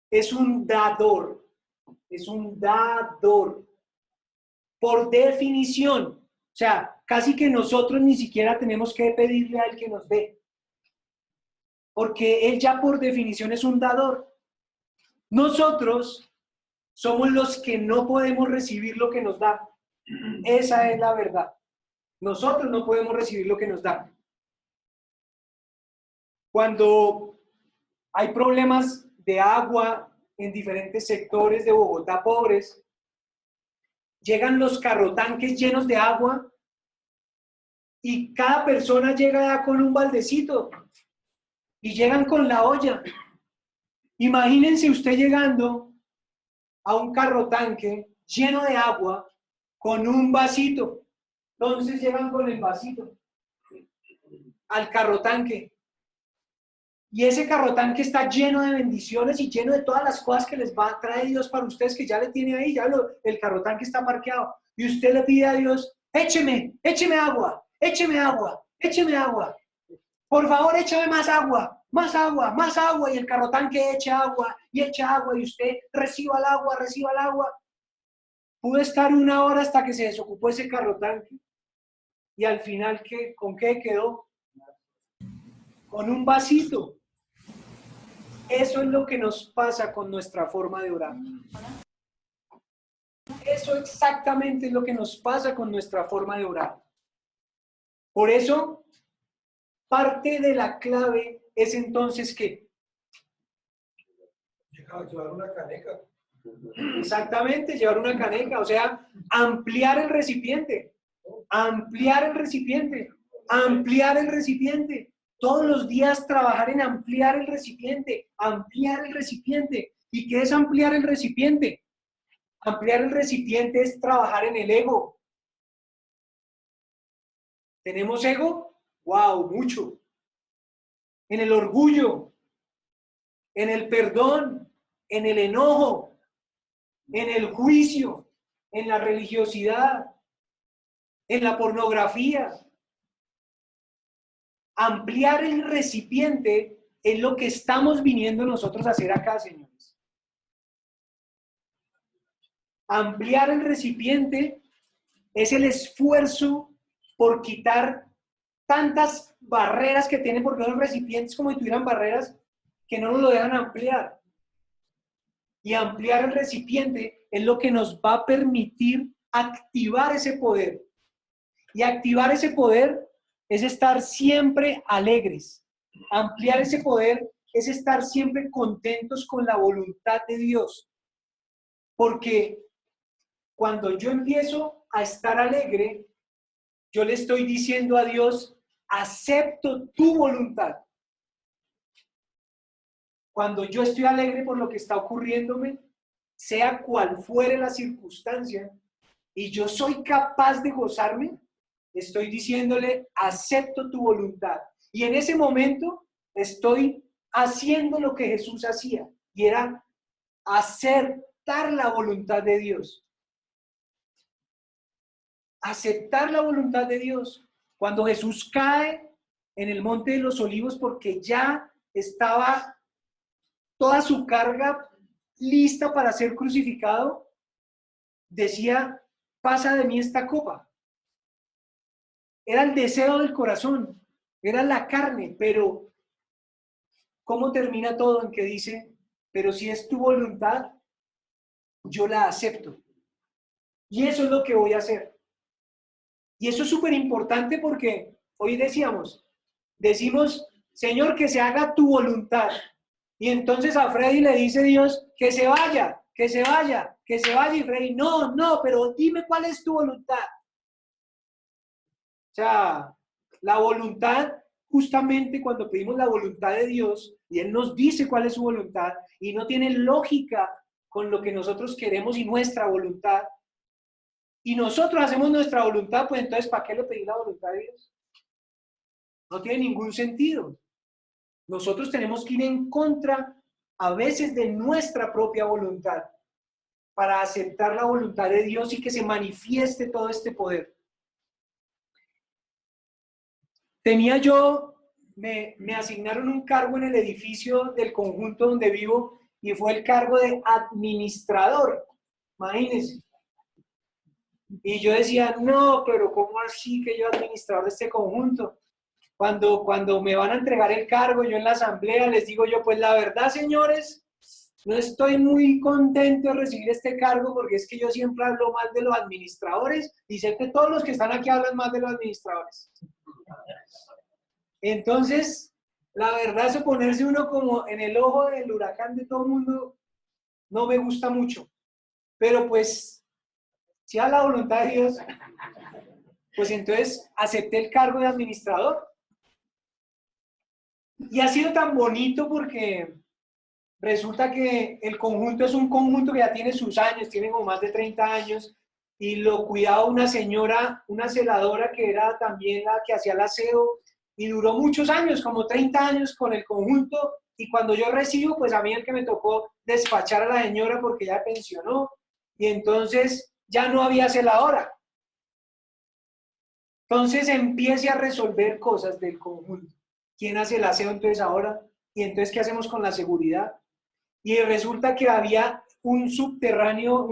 es un dador. Es un dador. Por definición. O sea, casi que nosotros ni siquiera tenemos que pedirle a Él que nos dé. Porque Él ya por definición es un dador. Nosotros somos los que no podemos recibir lo que nos da. Esa es la verdad. Nosotros no podemos recibir lo que nos da. Cuando hay problemas de agua en diferentes sectores de Bogotá pobres, llegan los carrotanques llenos de agua y cada persona llega con un baldecito y llegan con la olla. Imagínense usted llegando a un carrotanque lleno de agua con un vasito. Entonces llegan con el vasito al carrotanque. Y ese carrotanque está lleno de bendiciones y lleno de todas las cosas que les va a traer Dios para ustedes, que ya le tiene ahí, el carrotanque está parqueado. Y usted le pide a Dios, écheme agua, écheme agua, écheme agua. Por favor, échame más agua, más agua, más agua. Y el carrotanque echa agua y usted reciba el agua, reciba el agua. Pudo estar 1 hora hasta que se desocupó ese carrotanque. Y al final, ¿con qué quedó? Con un vasito. Eso es lo que nos pasa con nuestra forma de orar. Eso exactamente es lo que nos pasa con nuestra forma de orar. Por eso, parte de la clave es entonces que llevar una caneca. Exactamente, llevar una caneca, o sea, ampliar el recipiente, ampliar el recipiente, ampliar el recipiente. Todos los días trabajar en ampliar el recipiente, ampliar el recipiente. ¿Y qué es ampliar el recipiente? Ampliar el recipiente es trabajar en el ego. ¿Tenemos ego? ¡Wow! Mucho. En el orgullo, en el perdón, en el enojo, en el juicio, en la religiosidad, en la pornografía. Ampliar el recipiente es lo que estamos viniendo nosotros a hacer acá, señores. Ampliar el recipiente es el esfuerzo por quitar tantas barreras que tienen, porque los recipientes como si tuvieran barreras que no nos lo dejan ampliar. Y ampliar el recipiente es lo que nos va a permitir activar ese poder. Y activar ese poder es estar siempre alegres. Ampliar ese poder es estar siempre contentos con la voluntad de Dios. Porque cuando yo empiezo a estar alegre, yo le estoy diciendo a Dios, acepto tu voluntad. Cuando yo estoy alegre por lo que está ocurriéndome, sea cual fuere la circunstancia, y yo soy capaz de gozarme, estoy diciéndole, acepto tu voluntad. Y en ese momento estoy haciendo lo que Jesús hacía, y era aceptar la voluntad de Dios. Aceptar la voluntad de Dios. Cuando Jesús cae en el Monte de los Olivos porque ya estaba toda su carga lista para ser crucificado, decía, pasa de mí esta copa. Era el deseo del corazón, era la carne, pero ¿cómo termina todo? En que dice, pero si es tu voluntad, yo la acepto. Y eso es lo que voy a hacer. Y eso es súper importante porque hoy decimos, Señor, que se haga tu voluntad. Y entonces a Freddy le dice Dios, que se vaya, que se vaya, que se vaya. Y Freddy, no, pero dime cuál es tu voluntad. O sea, la voluntad, justamente cuando pedimos la voluntad de Dios, y Él nos dice cuál es su voluntad, y no tiene lógica con lo que nosotros queremos y nuestra voluntad, y nosotros hacemos nuestra voluntad, pues entonces, ¿para qué le pedí la voluntad de Dios? No tiene ningún sentido. Nosotros tenemos que ir en contra, a veces, de nuestra propia voluntad, para aceptar la voluntad de Dios y que se manifieste todo este poder. Me asignaron un cargo en el edificio del conjunto donde vivo y fue el cargo de administrador, imagínense. Y yo decía, no, pero ¿cómo así que yo administrador de este conjunto? Cuando me van a entregar el cargo, yo en la asamblea les digo yo, pues la verdad, señores, no estoy muy contento de recibir este cargo porque es que yo siempre hablo mal de los administradores y sé que todos los que están aquí hablan mal de los administradores. Entonces, la verdad, eso ponerse uno como en el ojo del huracán de todo el mundo no me gusta mucho. Pero pues, si a la voluntad de Dios, pues entonces acepté el cargo de administrador. Y ha sido tan bonito porque resulta que el conjunto es un conjunto que ya tiene sus años, tiene como más de 30 años, y lo cuidaba una señora, una celadora que era también la que hacía el aseo, y duró muchos años, como 30 años con el conjunto, y cuando yo recibo, pues a mí el que me tocó despachar a la señora porque ya pensionó, y entonces ya no había celadora. Entonces empiece a resolver cosas del conjunto. ¿Quién hace el aseo entonces ahora? ¿Y entonces qué hacemos con la seguridad? Y resulta que había un subterráneo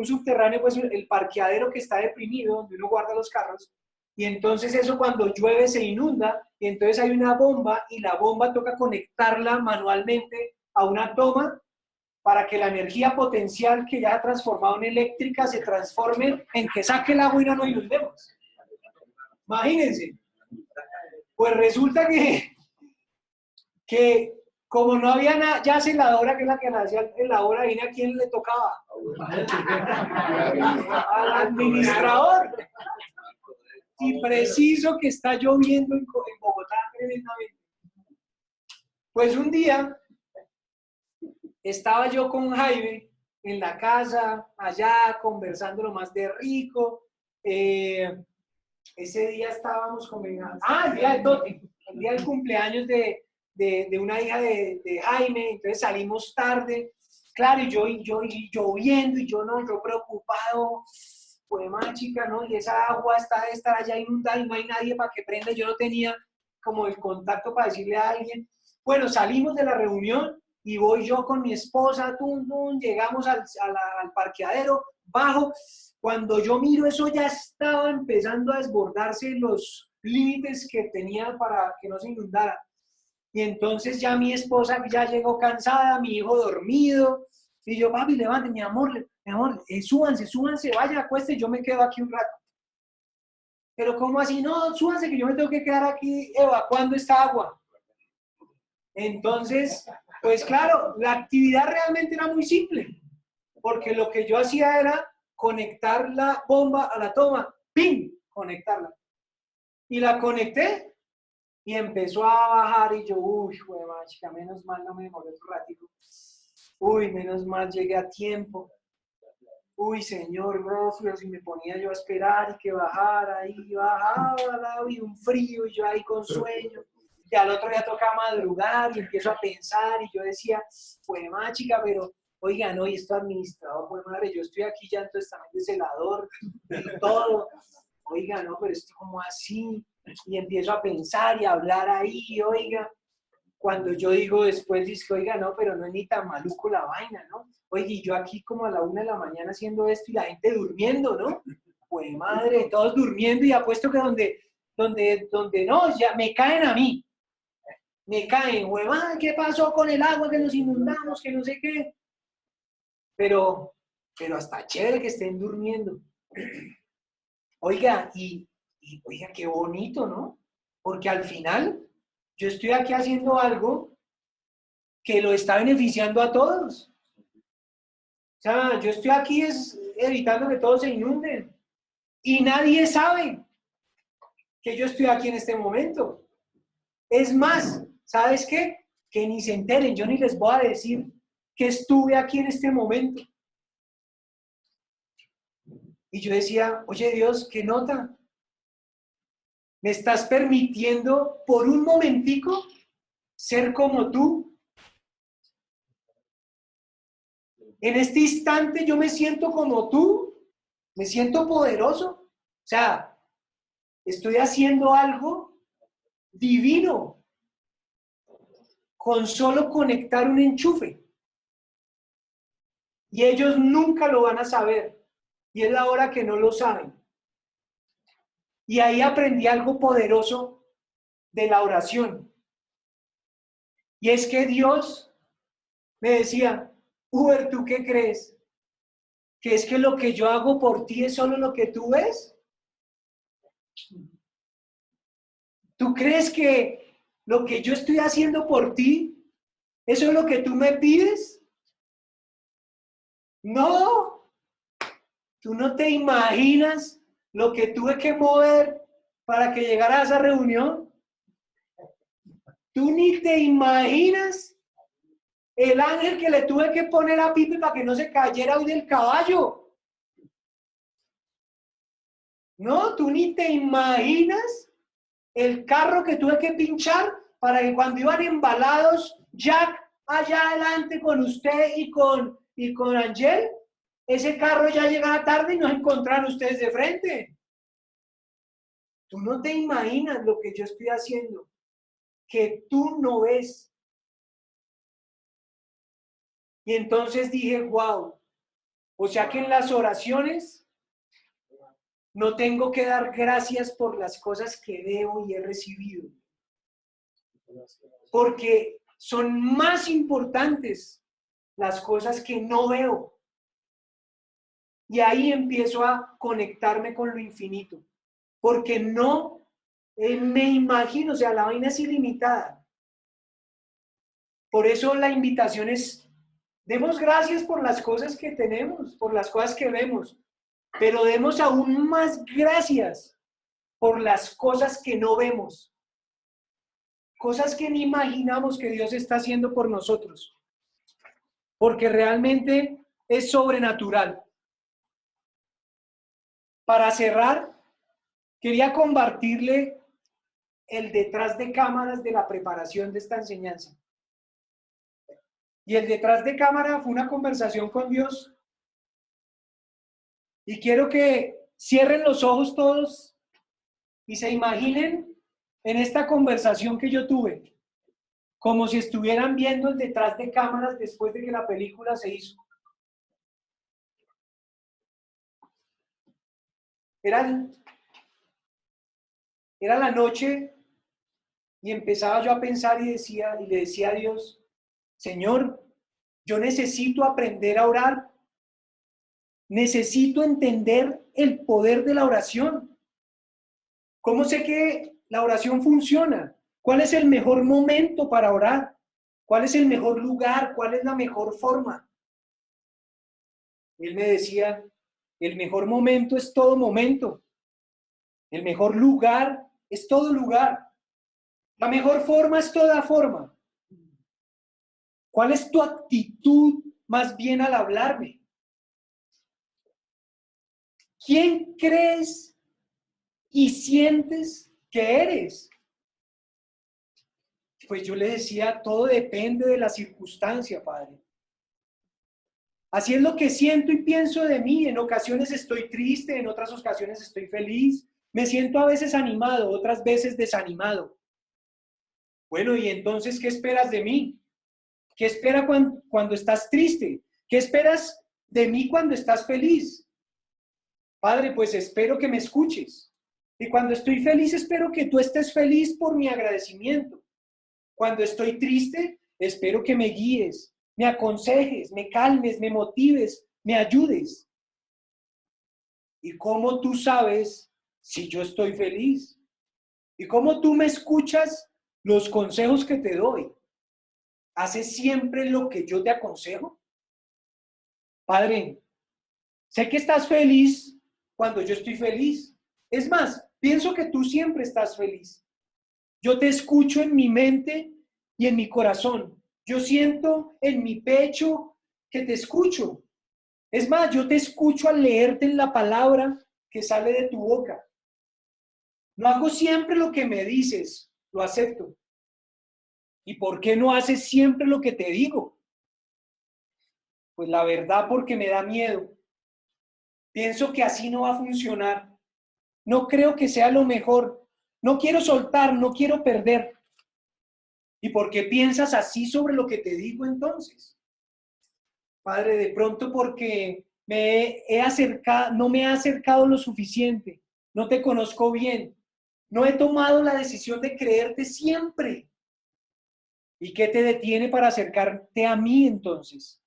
pues el parqueadero que está deprimido, donde uno guarda los carros, y entonces eso cuando llueve se inunda, y entonces hay una bomba, y la bomba toca conectarla manualmente a una toma para que la energía potencial que ya ha transformado en eléctrica se transforme en que saque el agua y no nos inundemos. Imagínense. Pues resulta que como no había ya celadora, que es la que hacía la obra, ¿viene a quién le tocaba? Al administrador. Y preciso que está lloviendo en Bogotá tremendamente. Pues un día estaba yo con Jaime en la casa, allá, conversando lo más de rico. Ese día estábamos comiendo. El día de Toti, el día del cumpleaños de una hija de Jaime, entonces salimos tarde, claro, y yo lloviendo, y yo preocupado, pues más chica, ¿no? Y esa agua está de estar allá inundada y no hay nadie para que prenda, yo no tenía como el contacto para decirle a alguien. Bueno, salimos de la reunión y voy yo con mi esposa, tum, tum, llegamos al parqueadero, bajo. Cuando yo miro, eso ya estaba empezando a desbordarse los límites que tenía para que no se inundara. Y entonces ya mi esposa ya llegó cansada, mi hijo dormido, y yo, papi, levante, mi amor, súbanse, vaya, acueste, yo me quedo aquí un rato. Pero ¿cómo así? No, súbanse, que yo me tengo que quedar aquí evacuando esta agua. Entonces, pues claro, la actividad realmente era muy simple, porque lo que yo hacía era conectar la bomba a la toma, ¡pim!, conectarla. Y la conecté y empezó a bajar y yo, uy, juega, chica, menos mal no me demoré otro ratito. Uy, menos mal llegué a tiempo. Uy, señor, gracias, y me ponía yo a esperar y que bajara, y bajaba, y un frío, y yo ahí con sueño. Y al otro día toca madrugar y empiezo a pensar, y yo decía, pues más chica, pero oiga, no, y esto administrador, pues madre, yo estoy aquí ya entonces también de celador y todo. Oiga, no, pero esto como así. Y empiezo a pensar y a hablar ahí, oiga. Cuando yo digo después, dice, oiga, no, pero no es ni tan maluco la vaina, ¿no? Oiga, y yo aquí como a la 1 de la mañana haciendo esto y la gente durmiendo, ¿no? Pues madre, todos durmiendo y apuesto que donde no, ya me caen a mí. Me caen, huevada, ¿qué pasó con el agua que nos inundamos, que no sé qué? Pero hasta chévere que estén durmiendo. Oiga, y oiga, qué bonito, ¿no? Porque al final yo estoy aquí haciendo algo que lo está beneficiando a todos. O sea, yo estoy aquí evitando que todos se inunden. Y nadie sabe que yo estoy aquí en este momento. Es más, ¿sabes qué? Que ni se enteren, yo ni les voy a decir que estuve aquí en este momento. Y yo decía, oye Dios, ¿qué nota? ¿Me estás permitiendo por un momentico ser como tú? En este instante yo me siento como tú, me siento poderoso. O sea, estoy haciendo algo divino con solo conectar un enchufe. Y ellos nunca lo van a saber. Y es la hora que no lo saben. Y ahí aprendí algo poderoso de la oración. Y es que Dios me decía, Uber, ¿tú qué crees? ¿Que es que lo que yo hago por ti es solo lo que tú ves? ¿Tú crees que lo que yo estoy haciendo por ti, eso es lo que tú me pides? No, tú no te imaginas lo que tuve que mover para que llegara a esa reunión. Tú ni te imaginas el ángel que le tuve que poner a Pipe para que no se cayera hoy del caballo. No, tú ni te imaginas el carro que tuve que pinchar para que cuando iban embalados Jack allá adelante con usted y con Angel, ese carro ya llegara tarde y nos encontraron ustedes de frente. Tú no te imaginas lo que yo estoy haciendo, que tú no ves. Y entonces dije, wow, o sea que en las oraciones no tengo que dar gracias por las cosas que veo y he recibido, porque son más importantes las cosas que no veo. Y ahí empiezo a conectarme con lo infinito, porque no me imagino, o sea, la vaina es ilimitada. Por eso la invitación es, demos gracias por las cosas que tenemos, por las cosas que vemos, pero demos aún más gracias por las cosas que no vemos, cosas que ni imaginamos que Dios está haciendo por nosotros, porque realmente es sobrenatural. Para cerrar, quería compartirle el detrás de cámaras de la preparación de esta enseñanza. Y el detrás de cámara fue una conversación con Dios. Y quiero que cierren los ojos todos y se imaginen en esta conversación que yo tuve. como si estuvieran viendo el detrás de cámaras después de que la película se hizo. Era la noche y empezaba yo a pensar y le decía a Dios, Señor, yo necesito aprender a orar. Necesito entender el poder de la oración. ¿Cómo sé que la oración funciona? ¿Cuál es el mejor momento para orar? ¿Cuál es el mejor lugar? ¿Cuál es la mejor forma? Él me decía, el mejor momento es todo momento. El mejor lugar es todo lugar. La mejor forma es toda forma. ¿Cuál es tu actitud más bien al hablarme? ¿Quién crees y sientes que eres? Pues yo le decía, todo depende de la circunstancia, Padre. Así es lo que siento y pienso de mí. En ocasiones estoy triste, en otras ocasiones estoy feliz. Me siento a veces animado, otras veces desanimado. Bueno, ¿y entonces qué esperas de mí? ¿Qué esperas cuando estás triste? ¿Qué esperas de mí cuando estás feliz? Padre, pues espero que me escuches. Y cuando estoy feliz, espero que tú estés feliz por mi agradecimiento. Cuando estoy triste, espero que me guíes, me aconsejes, me calmes, me motives, me ayudes. ¿Y cómo tú sabes si yo estoy feliz? ¿Y cómo tú me escuchas los consejos que te doy? ¿Haces siempre lo que yo te aconsejo? Padre, sé que estás feliz cuando yo estoy feliz. Es más, pienso que tú siempre estás feliz. Yo te escucho en mi mente y en mi corazón. Yo siento en mi pecho que te escucho. Es más, yo te escucho al leerte en la palabra que sale de tu boca. No hago siempre lo que me dices, lo acepto. ¿Y por qué no haces siempre lo que te digo? Pues la verdad, porque me da miedo. Pienso que así no va a funcionar. No creo que sea lo mejor. No quiero soltar, no quiero perder. ¿Y por qué piensas así sobre lo que te digo entonces? Padre, de pronto porque no me he acercado lo suficiente. No te conozco bien. No he tomado la decisión de creerte siempre. ¿Y qué te detiene para acercarte a mí entonces?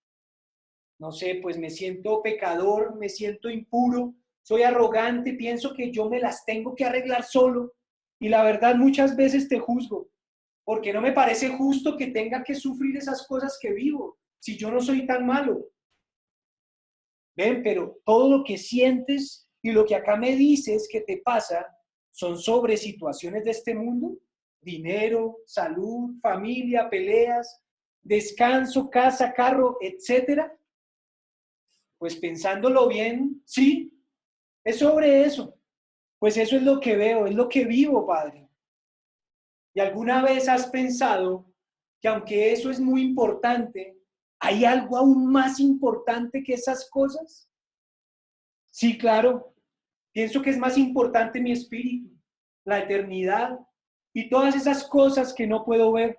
No sé, pues me siento pecador, me siento impuro, soy arrogante, pienso que yo me las tengo que arreglar solo. Y la verdad, muchas veces te juzgo, porque no me parece justo que tenga que sufrir esas cosas que vivo, si yo no soy tan malo. Ven, pero todo lo que sientes y lo que acá me dices que te pasa son sobre situaciones de este mundo, dinero, salud, familia, peleas, descanso, casa, carro, etcétera. Pues pensándolo bien, sí, es sobre eso. Pues eso es lo que veo, es lo que vivo, Padre. ¿Y alguna vez has pensado que aunque eso es muy importante, hay algo aún más importante que esas cosas? Sí, claro. Pienso que es más importante mi espíritu, la eternidad y todas esas cosas que no puedo ver.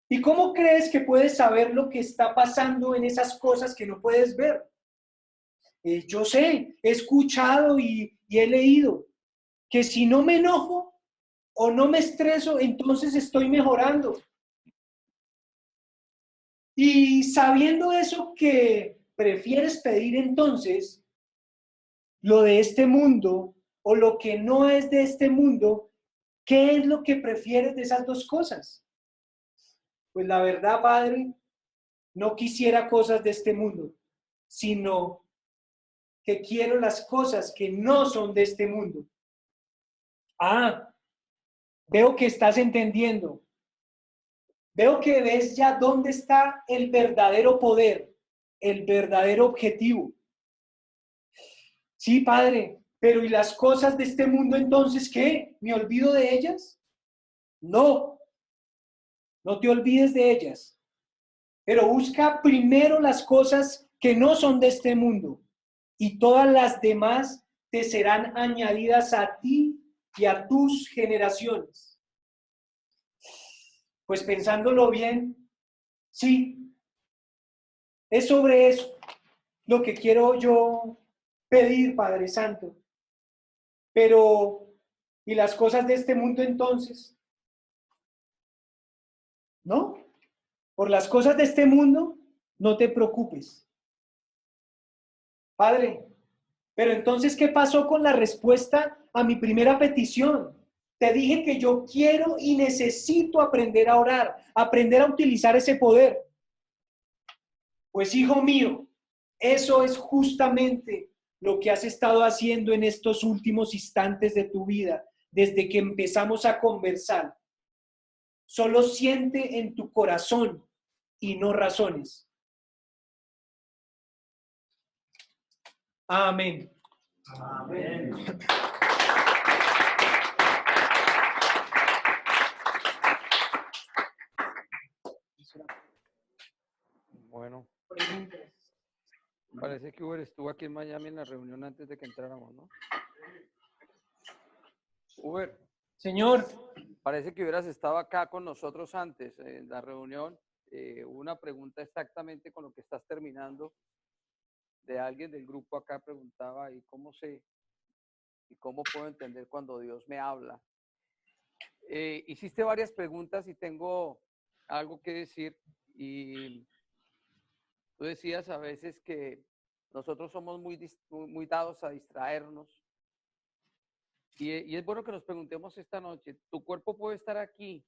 ¿Y cómo crees que puedes saber lo que está pasando en esas cosas que no puedes ver? Yo sé, he escuchado y he leído que si no me enojo o no me estreso, entonces estoy mejorando. Y sabiendo eso, que prefieres pedir entonces lo de este mundo o lo que no es de este mundo, ¿qué es lo que prefieres de esas dos cosas? Pues la verdad, Padre, no quisiera cosas de este mundo, sino que quiero las cosas que no son de este mundo. Ah, veo que estás entendiendo. Veo que ves ya dónde está el verdadero poder, el verdadero objetivo. Sí, Padre, pero ¿y las cosas de este mundo entonces qué? ¿Me olvido de ellas? No, no te olvides de ellas, pero busca primero las cosas que no son de este mundo y todas las demás te serán añadidas a ti y a tus generaciones. Pues pensándolo bien, sí, es sobre eso lo que quiero yo pedir, Padre Santo. Pero, ¿y las cosas de este mundo entonces? ¿No? Por las cosas de este mundo, no te preocupes. Padre, pero entonces, ¿qué pasó con la respuesta a mi primera petición? Te dije que yo quiero y necesito aprender a orar, aprender a utilizar ese poder. Pues, hijo mío, eso es justamente lo que has estado haciendo en estos últimos instantes de tu vida, desde que empezamos a conversar. Solo siente en tu corazón y no razones. Amén. Amén. Bueno, parece que Uber estuvo aquí en Miami en la reunión antes de que entráramos, ¿no? Uber, Señor, parece que hubieras estado acá con nosotros antes en la reunión. Hubo una pregunta exactamente con lo que estás terminando. De alguien del grupo acá preguntaba, ¿y cómo puedo entender cuando Dios me habla? Hiciste varias preguntas y tengo algo que decir. Y tú decías a veces que nosotros somos muy dados a distraernos. Y es bueno que nos preguntemos esta noche, tu cuerpo puede estar aquí,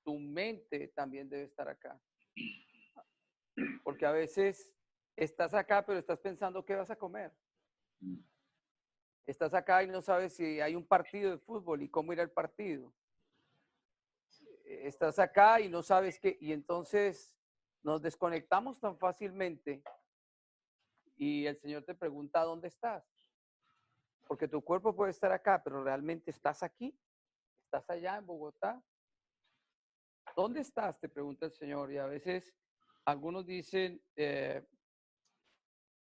tu mente también debe estar acá. Porque a veces estás acá, pero estás pensando qué vas a comer. Estás acá y no sabes si hay un partido de fútbol y cómo ir al partido. Estás acá y no sabes qué, y entonces nos desconectamos tan fácilmente y el Señor te pregunta, ¿dónde estás? Porque tu cuerpo puede estar acá, pero realmente estás aquí, estás allá en Bogotá. ¿Dónde estás? Te pregunta el Señor. Y a veces algunos dicen,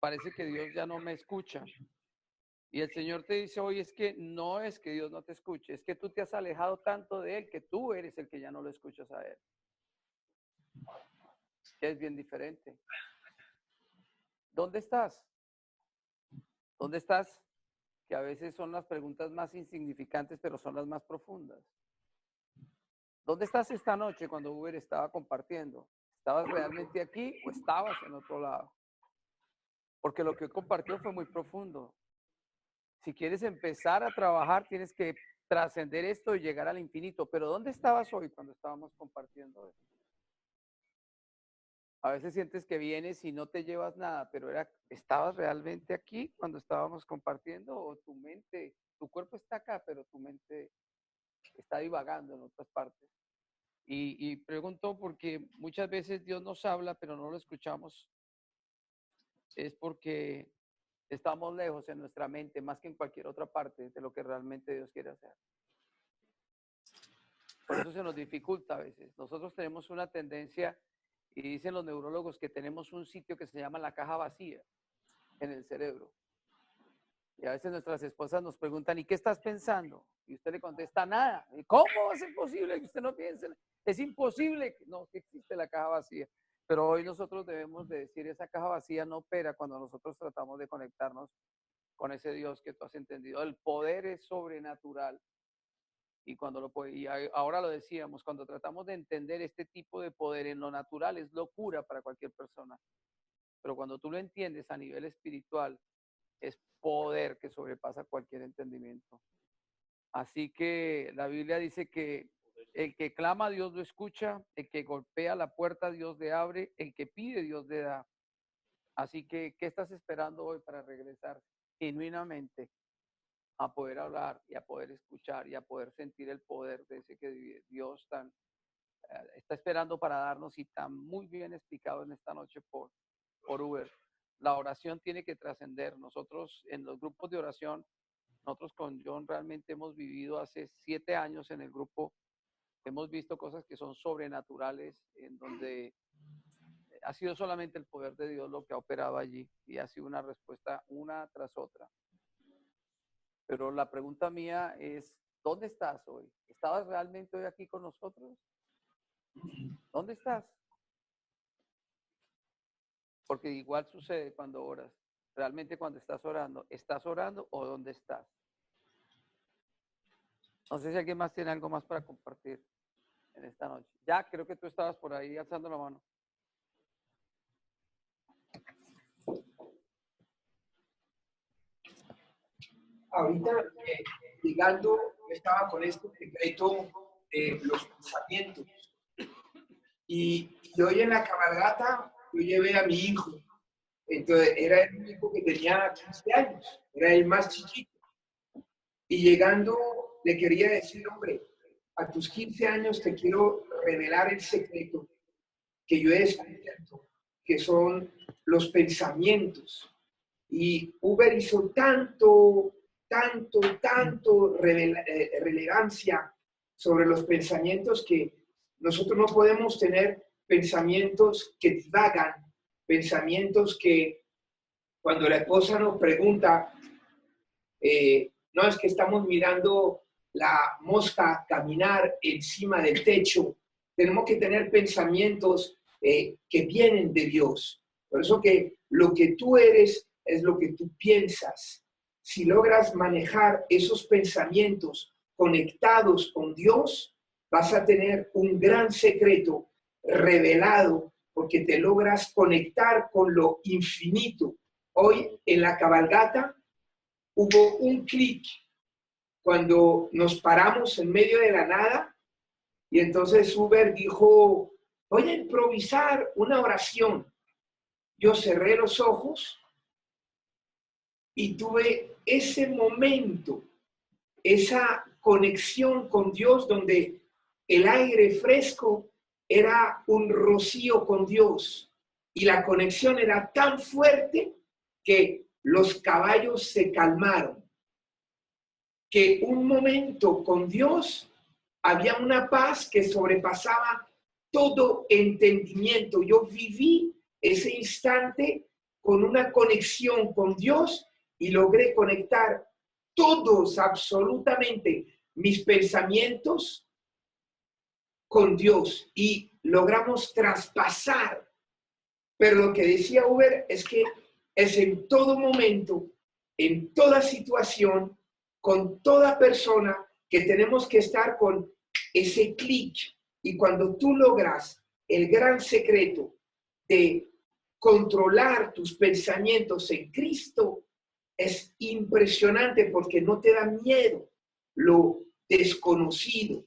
parece que Dios ya no me escucha. Y el Señor te dice hoy es que no es que Dios no te escuche, es que tú te has alejado tanto de Él que tú eres el que ya no lo escuchas a Él. Es bien diferente. ¿Dónde estás? ¿Dónde estás? Que a veces son las preguntas más insignificantes, pero son las más profundas. ¿Dónde estás esta noche cuando Uber estaba compartiendo? ¿Estabas realmente aquí o estabas en otro lado? Porque lo que compartió fue muy profundo. Si quieres empezar a trabajar, tienes que trascender esto y llegar al infinito. Pero ¿dónde estabas hoy cuando estábamos compartiendo esto? A veces sientes que vienes y no te llevas nada, pero ¿estabas realmente aquí cuando estábamos compartiendo? ¿O tu mente, tu cuerpo está acá, pero tu mente está divagando en otras partes? Y pregunto porque muchas veces Dios nos habla, pero no lo escuchamos. Es porque estamos lejos en nuestra mente, más que en cualquier otra parte de lo que realmente Dios quiere hacer. Por eso se nos dificulta a veces. Nosotros tenemos una tendencia, y dicen los neurólogos que tenemos un sitio que se llama la caja vacía en el cerebro. Y a veces nuestras esposas nos preguntan, ¿y qué estás pensando? Y usted le contesta, nada. ¿Y cómo va a ser posible que usted no piense? Es imposible. No, que existe la caja vacía. Pero hoy nosotros debemos de decir, esa caja vacía no opera cuando nosotros tratamos de conectarnos con ese Dios que tú has entendido. El poder es sobrenatural. Ahora lo decíamos, cuando tratamos de entender este tipo de poder en lo natural es locura para cualquier persona. Pero cuando tú lo entiendes a nivel espiritual, es poder que sobrepasa cualquier entendimiento. Así que la Biblia dice que el que clama, Dios lo escucha, el que golpea la puerta, Dios le abre, el que pide, Dios le da. Así que, ¿qué estás esperando hoy para regresar genuinamente a poder hablar y a poder escuchar y a poder sentir el poder de ese que Dios está esperando para darnos y está muy bien explicado en esta noche por Uber? La oración tiene que trascender. Nosotros en los grupos de oración, nosotros con John realmente hemos vivido hace 7 años en el grupo, hemos visto cosas que son sobrenaturales, en donde ha sido solamente el poder de Dios lo que ha operado allí y ha sido una respuesta una tras otra. Pero la pregunta mía es, ¿dónde estás hoy? ¿Estabas realmente hoy aquí con nosotros? ¿Dónde estás? Porque igual sucede cuando oras. Realmente cuando ¿estás orando o dónde estás? No sé si alguien más tiene algo más para compartir en esta noche. Ya, creo que tú estabas por ahí alzando la mano. Ahorita, llegando, estaba con este decreto de los pensamientos. Y hoy en la cabalgata, yo llevé a mi hijo. Entonces, era el único que tenía 15 años. Era el más chiquito. Y llegando, le quería decir, hombre, a tus 15 años te quiero revelar el secreto que yo he descubierto, que son los pensamientos. Y Uber hizo tanto relevancia sobre los pensamientos que nosotros no podemos tener pensamientos que divagan, pensamientos que cuando la esposa nos pregunta, no es que estamos mirando la mosca caminar encima del techo, tenemos que tener pensamientos que vienen de Dios. Por eso que lo que tú eres es lo que tú piensas. Si logras manejar esos pensamientos conectados con Dios, vas a tener un gran secreto revelado porque te logras conectar con lo infinito. Hoy en la cabalgata hubo un clic cuando nos paramos en medio de la nada y entonces Uber dijo, voy a improvisar una oración. Yo cerré los ojos y tuve ese momento, esa conexión con Dios donde el aire fresco era un rocío con Dios y la conexión era tan fuerte que los caballos se calmaron, que un momento con Dios había una paz que sobrepasaba todo entendimiento. Yo viví ese instante con una conexión con Dios y logré conectar todos, absolutamente, mis pensamientos con Dios y logramos traspasar. Pero lo que decía Uber es que es en todo momento, en toda situación, con toda persona, que tenemos que estar con ese clic. Y cuando tú logras el gran secreto de controlar tus pensamientos en Cristo, es impresionante porque no te da miedo lo desconocido.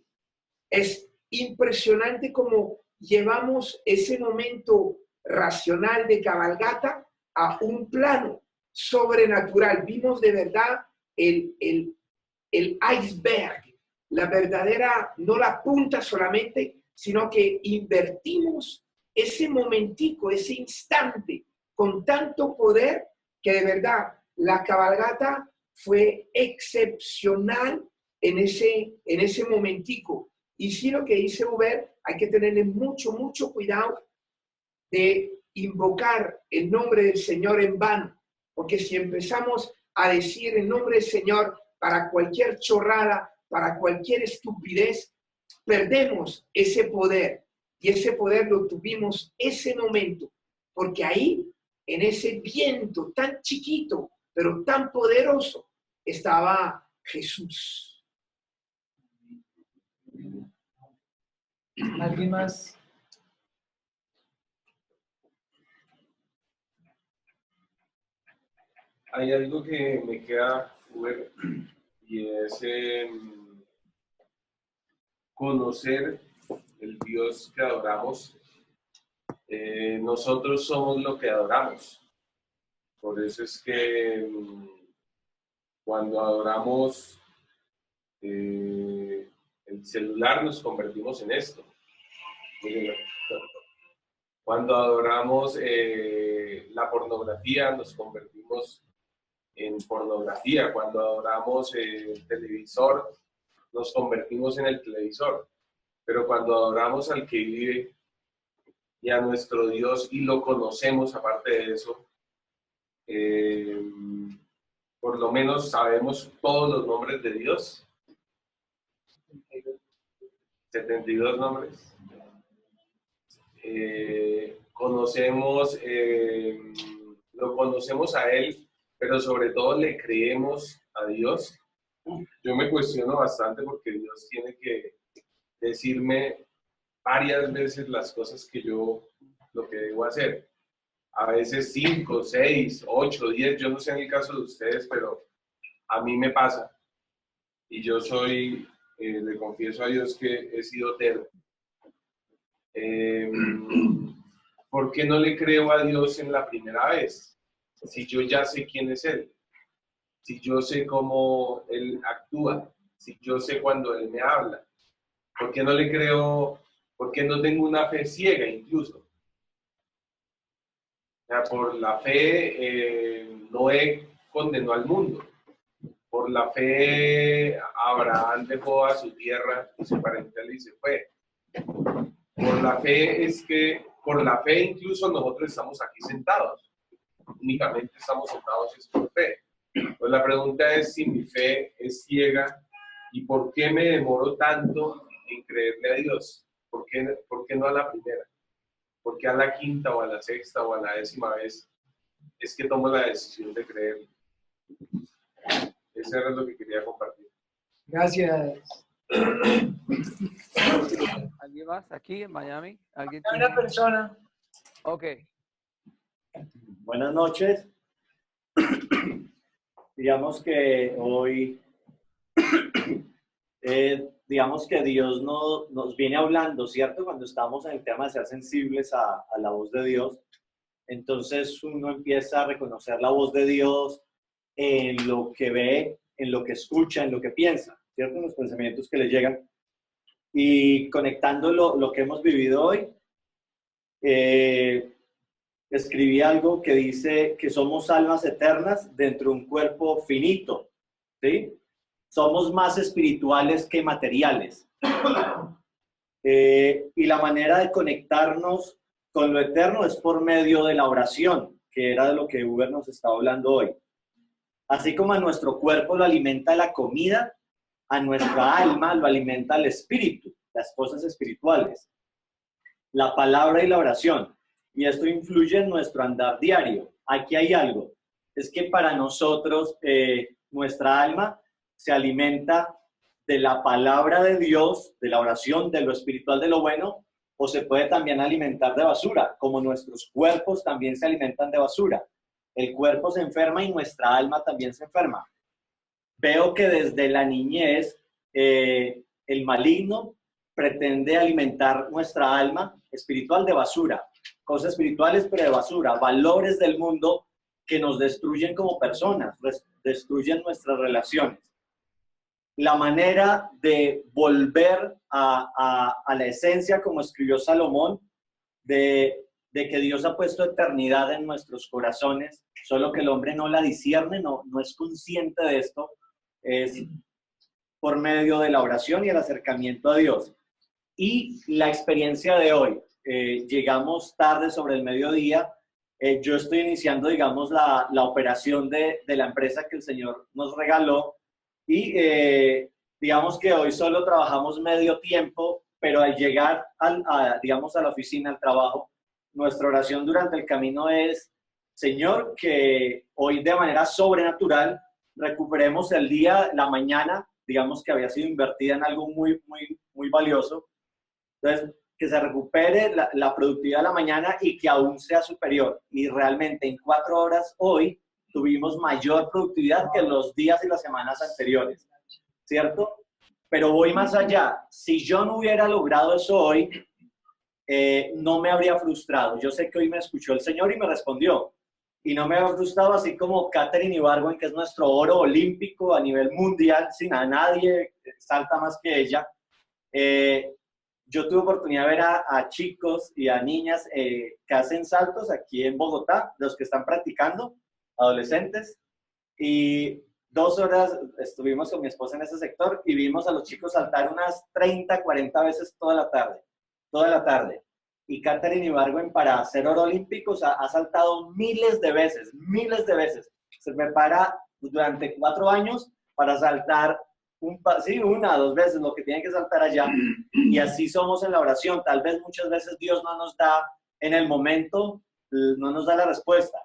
Es impresionante cómo llevamos ese momento racional de cabalgata a un plano sobrenatural. Vimos de verdad el iceberg, la verdadera, no la punta solamente, sino que invertimos ese momentico, ese instante, con tanto poder que de verdad la cabalgata fue excepcional en ese momentico. Y sí, lo que dice Uber, hay que tenerle mucho cuidado de invocar el nombre del Señor en vano, porque si empezamos a decir el nombre del Señor para cualquier chorrada, para cualquier estupidez, perdemos ese poder. Y ese poder lo tuvimos ese momento, porque ahí, en ese viento tan chiquito, pero tan poderoso, estaba Jesús. ¿Alguien más? Hay algo que me queda ver y es conocer el Dios que adoramos. Nosotros somos lo que adoramos. Por eso es que cuando adoramos el celular nos convertimos en esto. Cuando adoramos la pornografía nos convertimos en pornografía. Cuando adoramos el televisor nos convertimos en el televisor. Pero cuando adoramos al que vive y a nuestro Dios y lo conocemos, aparte de eso, por lo menos sabemos todos los nombres de Dios. 72 nombres. lo conocemos a Él, pero sobre todo le creemos a Dios. Yo me cuestiono bastante porque Dios tiene que decirme varias veces las cosas lo que debo hacer. A veces 5, 6, 8, 10, yo no sé en el caso de ustedes, pero a mí me pasa. Y yo le confieso a Dios que he sido terco. ¿Por qué no le creo a Dios en la primera vez? Si yo ya sé quién es Él, si yo sé cómo Él actúa, si yo sé cuando Él me habla. ¿Por qué no le creo? ¿Por qué no tengo una fe ciega incluso? O sea, por la fe Noé condenó al mundo. Por la fe Abraham dejó a su tierra y su parentela y se fue. Por la fe incluso nosotros estamos aquí sentados. Únicamente estamos sentados es por fe. Pues la pregunta es si mi fe es ciega y por qué me demoro tanto en creerle a Dios. ¿Por qué no a la primera? ¿Por qué a la quinta o a la sexta o a la 10ª vez es que tomo la decisión de creerle? Eso era lo que quería compartir. Gracias. ¿Alguien más aquí en Miami? ¿Alguien Hay una tiene? persona. Ok. Buenas noches. Digamos que hoy, digamos que Dios nos viene hablando, ¿cierto? Cuando estamos en el tema de ser sensibles a la voz de Dios, entonces uno empieza a reconocer la voz de Dios en lo que ve, en lo que escucha, en lo que piensa, ¿cierto? En los pensamientos que le llegan. Y conectando lo que hemos vivido hoy, escribí algo que dice que somos almas eternas dentro de un cuerpo finito, ¿sí? Somos más espirituales que materiales. Y la manera de conectarnos con lo eterno es por medio de la oración, que era de lo que Uber nos estaba hablando hoy. Así como a nuestro cuerpo lo alimenta la comida, a nuestra alma lo alimenta el espíritu, las cosas espirituales, la palabra y la oración. Y esto influye en nuestro andar diario. Aquí hay algo, es que para nosotros nuestra alma se alimenta de la palabra de Dios, de la oración, de lo espiritual, de lo bueno, o se puede también alimentar de basura, como nuestros cuerpos también se alimentan de basura. El cuerpo se enferma y nuestra alma también se enferma. Veo que desde la niñez el maligno pretende alimentar nuestra alma espiritual de basura, cosas espirituales pero de basura, valores del mundo que nos destruyen como personas, destruyen nuestras relaciones. La manera de volver a la esencia, como escribió Salomón, de que Dios ha puesto eternidad en nuestros corazones, solo que el hombre no la discierne, no es consciente de esto, es por medio de la oración y el acercamiento a Dios. Y la experiencia de hoy, llegamos tarde sobre el mediodía, yo estoy iniciando, digamos, la operación de la empresa que el Señor nos regaló y digamos que hoy solo trabajamos medio tiempo, pero al llegar digamos, a la oficina, al trabajo, nuestra oración durante el camino es: Señor, que hoy de manera sobrenatural recuperemos el día, la mañana, digamos que había sido invertida en algo muy, muy, muy valioso. Entonces, que se recupere la productividad de la mañana y que aún sea superior. Y realmente en 4 horas hoy tuvimos mayor productividad que los días y las semanas anteriores, ¿cierto? Pero voy más allá. Si yo no hubiera logrado eso hoy, no me habría frustrado. Yo sé que hoy me escuchó el Señor y me respondió. Y no me habría frustrado, así como Katherine Ibargüen, que es nuestro oro olímpico a nivel mundial, sin a nadie salta más que ella. Yo tuve oportunidad de ver a chicos y a niñas que hacen saltos aquí en Bogotá, los que están practicando, adolescentes, y 2 horas estuvimos con mi esposa en ese sector y vimos a los chicos saltar unas 30, 40 veces toda la tarde. Y Katherine Ibargüen, para ser oro olímpico, ha saltado miles de veces. Se prepara durante 4 años para saltar Sí, una, 2 veces lo que tiene que saltar allá. Y así somos en la oración. Tal vez muchas veces Dios no nos da en el momento, no nos da la respuesta,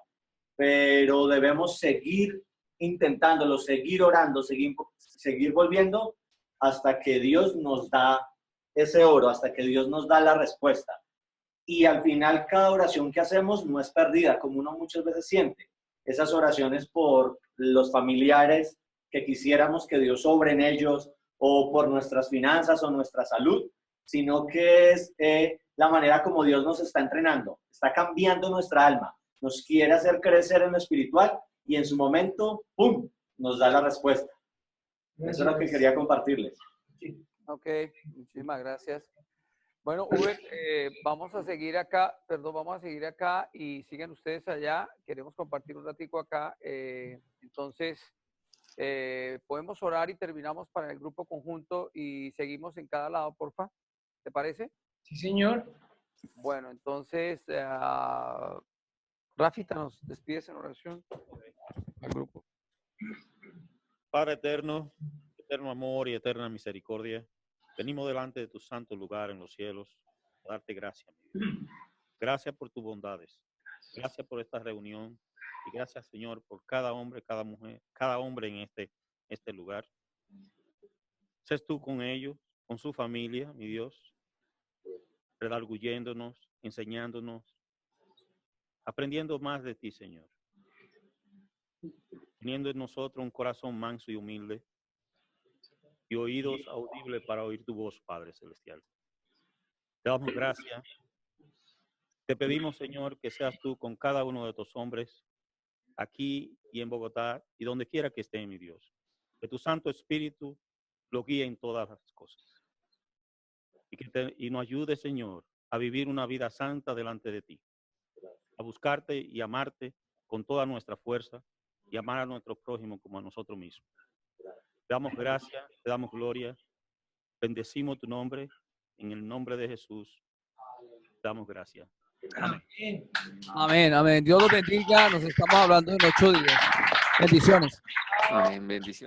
pero debemos seguir intentándolo, seguir orando, seguir volviendo hasta que Dios nos da ese oro, hasta que Dios nos da la respuesta. Y al final cada oración que hacemos no es perdida, como uno muchas veces siente. Esas oraciones por los familiares que quisiéramos que Dios obre en ellos, o por nuestras finanzas o nuestra salud, sino que es la manera como Dios nos está entrenando, está cambiando nuestra alma, nos quiere hacer crecer en lo espiritual y en su momento, ¡pum!, nos da la respuesta. Eso es lo que quería compartirles. Ok, muchísimas gracias. Bueno, Uber, vamos a seguir acá y siguen ustedes allá. Queremos compartir un ratico acá. Entonces, podemos orar y terminamos para el grupo conjunto y seguimos en cada lado, porfa. ¿Te parece? Sí, señor. Bueno, entonces, Rafita, nos despides en oración al grupo. Padre eterno, eterno amor y eterna misericordia, venimos delante de tu santo lugar en los cielos a darte gracias, mi Dios. Gracias por tus bondades. Gracias por esta reunión. Y gracias, Señor, por cada hombre, cada mujer, cada hombre en este lugar. Sé tú con ellos, con su familia, mi Dios, redarguyéndonos, enseñándonos, aprendiendo más de ti, Señor. Teniendo en nosotros un corazón manso y humilde y oídos audibles para oír tu voz, Padre Celestial. Te damos gracias. Te pedimos, Señor, que seas tú con cada uno de estos hombres aquí y en Bogotá y donde quiera que esté, mi Dios. Que tu Santo Espíritu lo guíe en todas las cosas. Y nos ayude, Señor, a vivir una vida santa delante de ti. A buscarte y amarte con toda nuestra fuerza y amar a nuestro prójimo como a nosotros mismos. Te damos gracias, te damos gloria. Bendecimos tu nombre. En el nombre de Jesús, te damos gracias. Amén. Amén, amén. Dios los bendiga. Nos estamos hablando en 8 días. Bendiciones. Amén, bendiciones.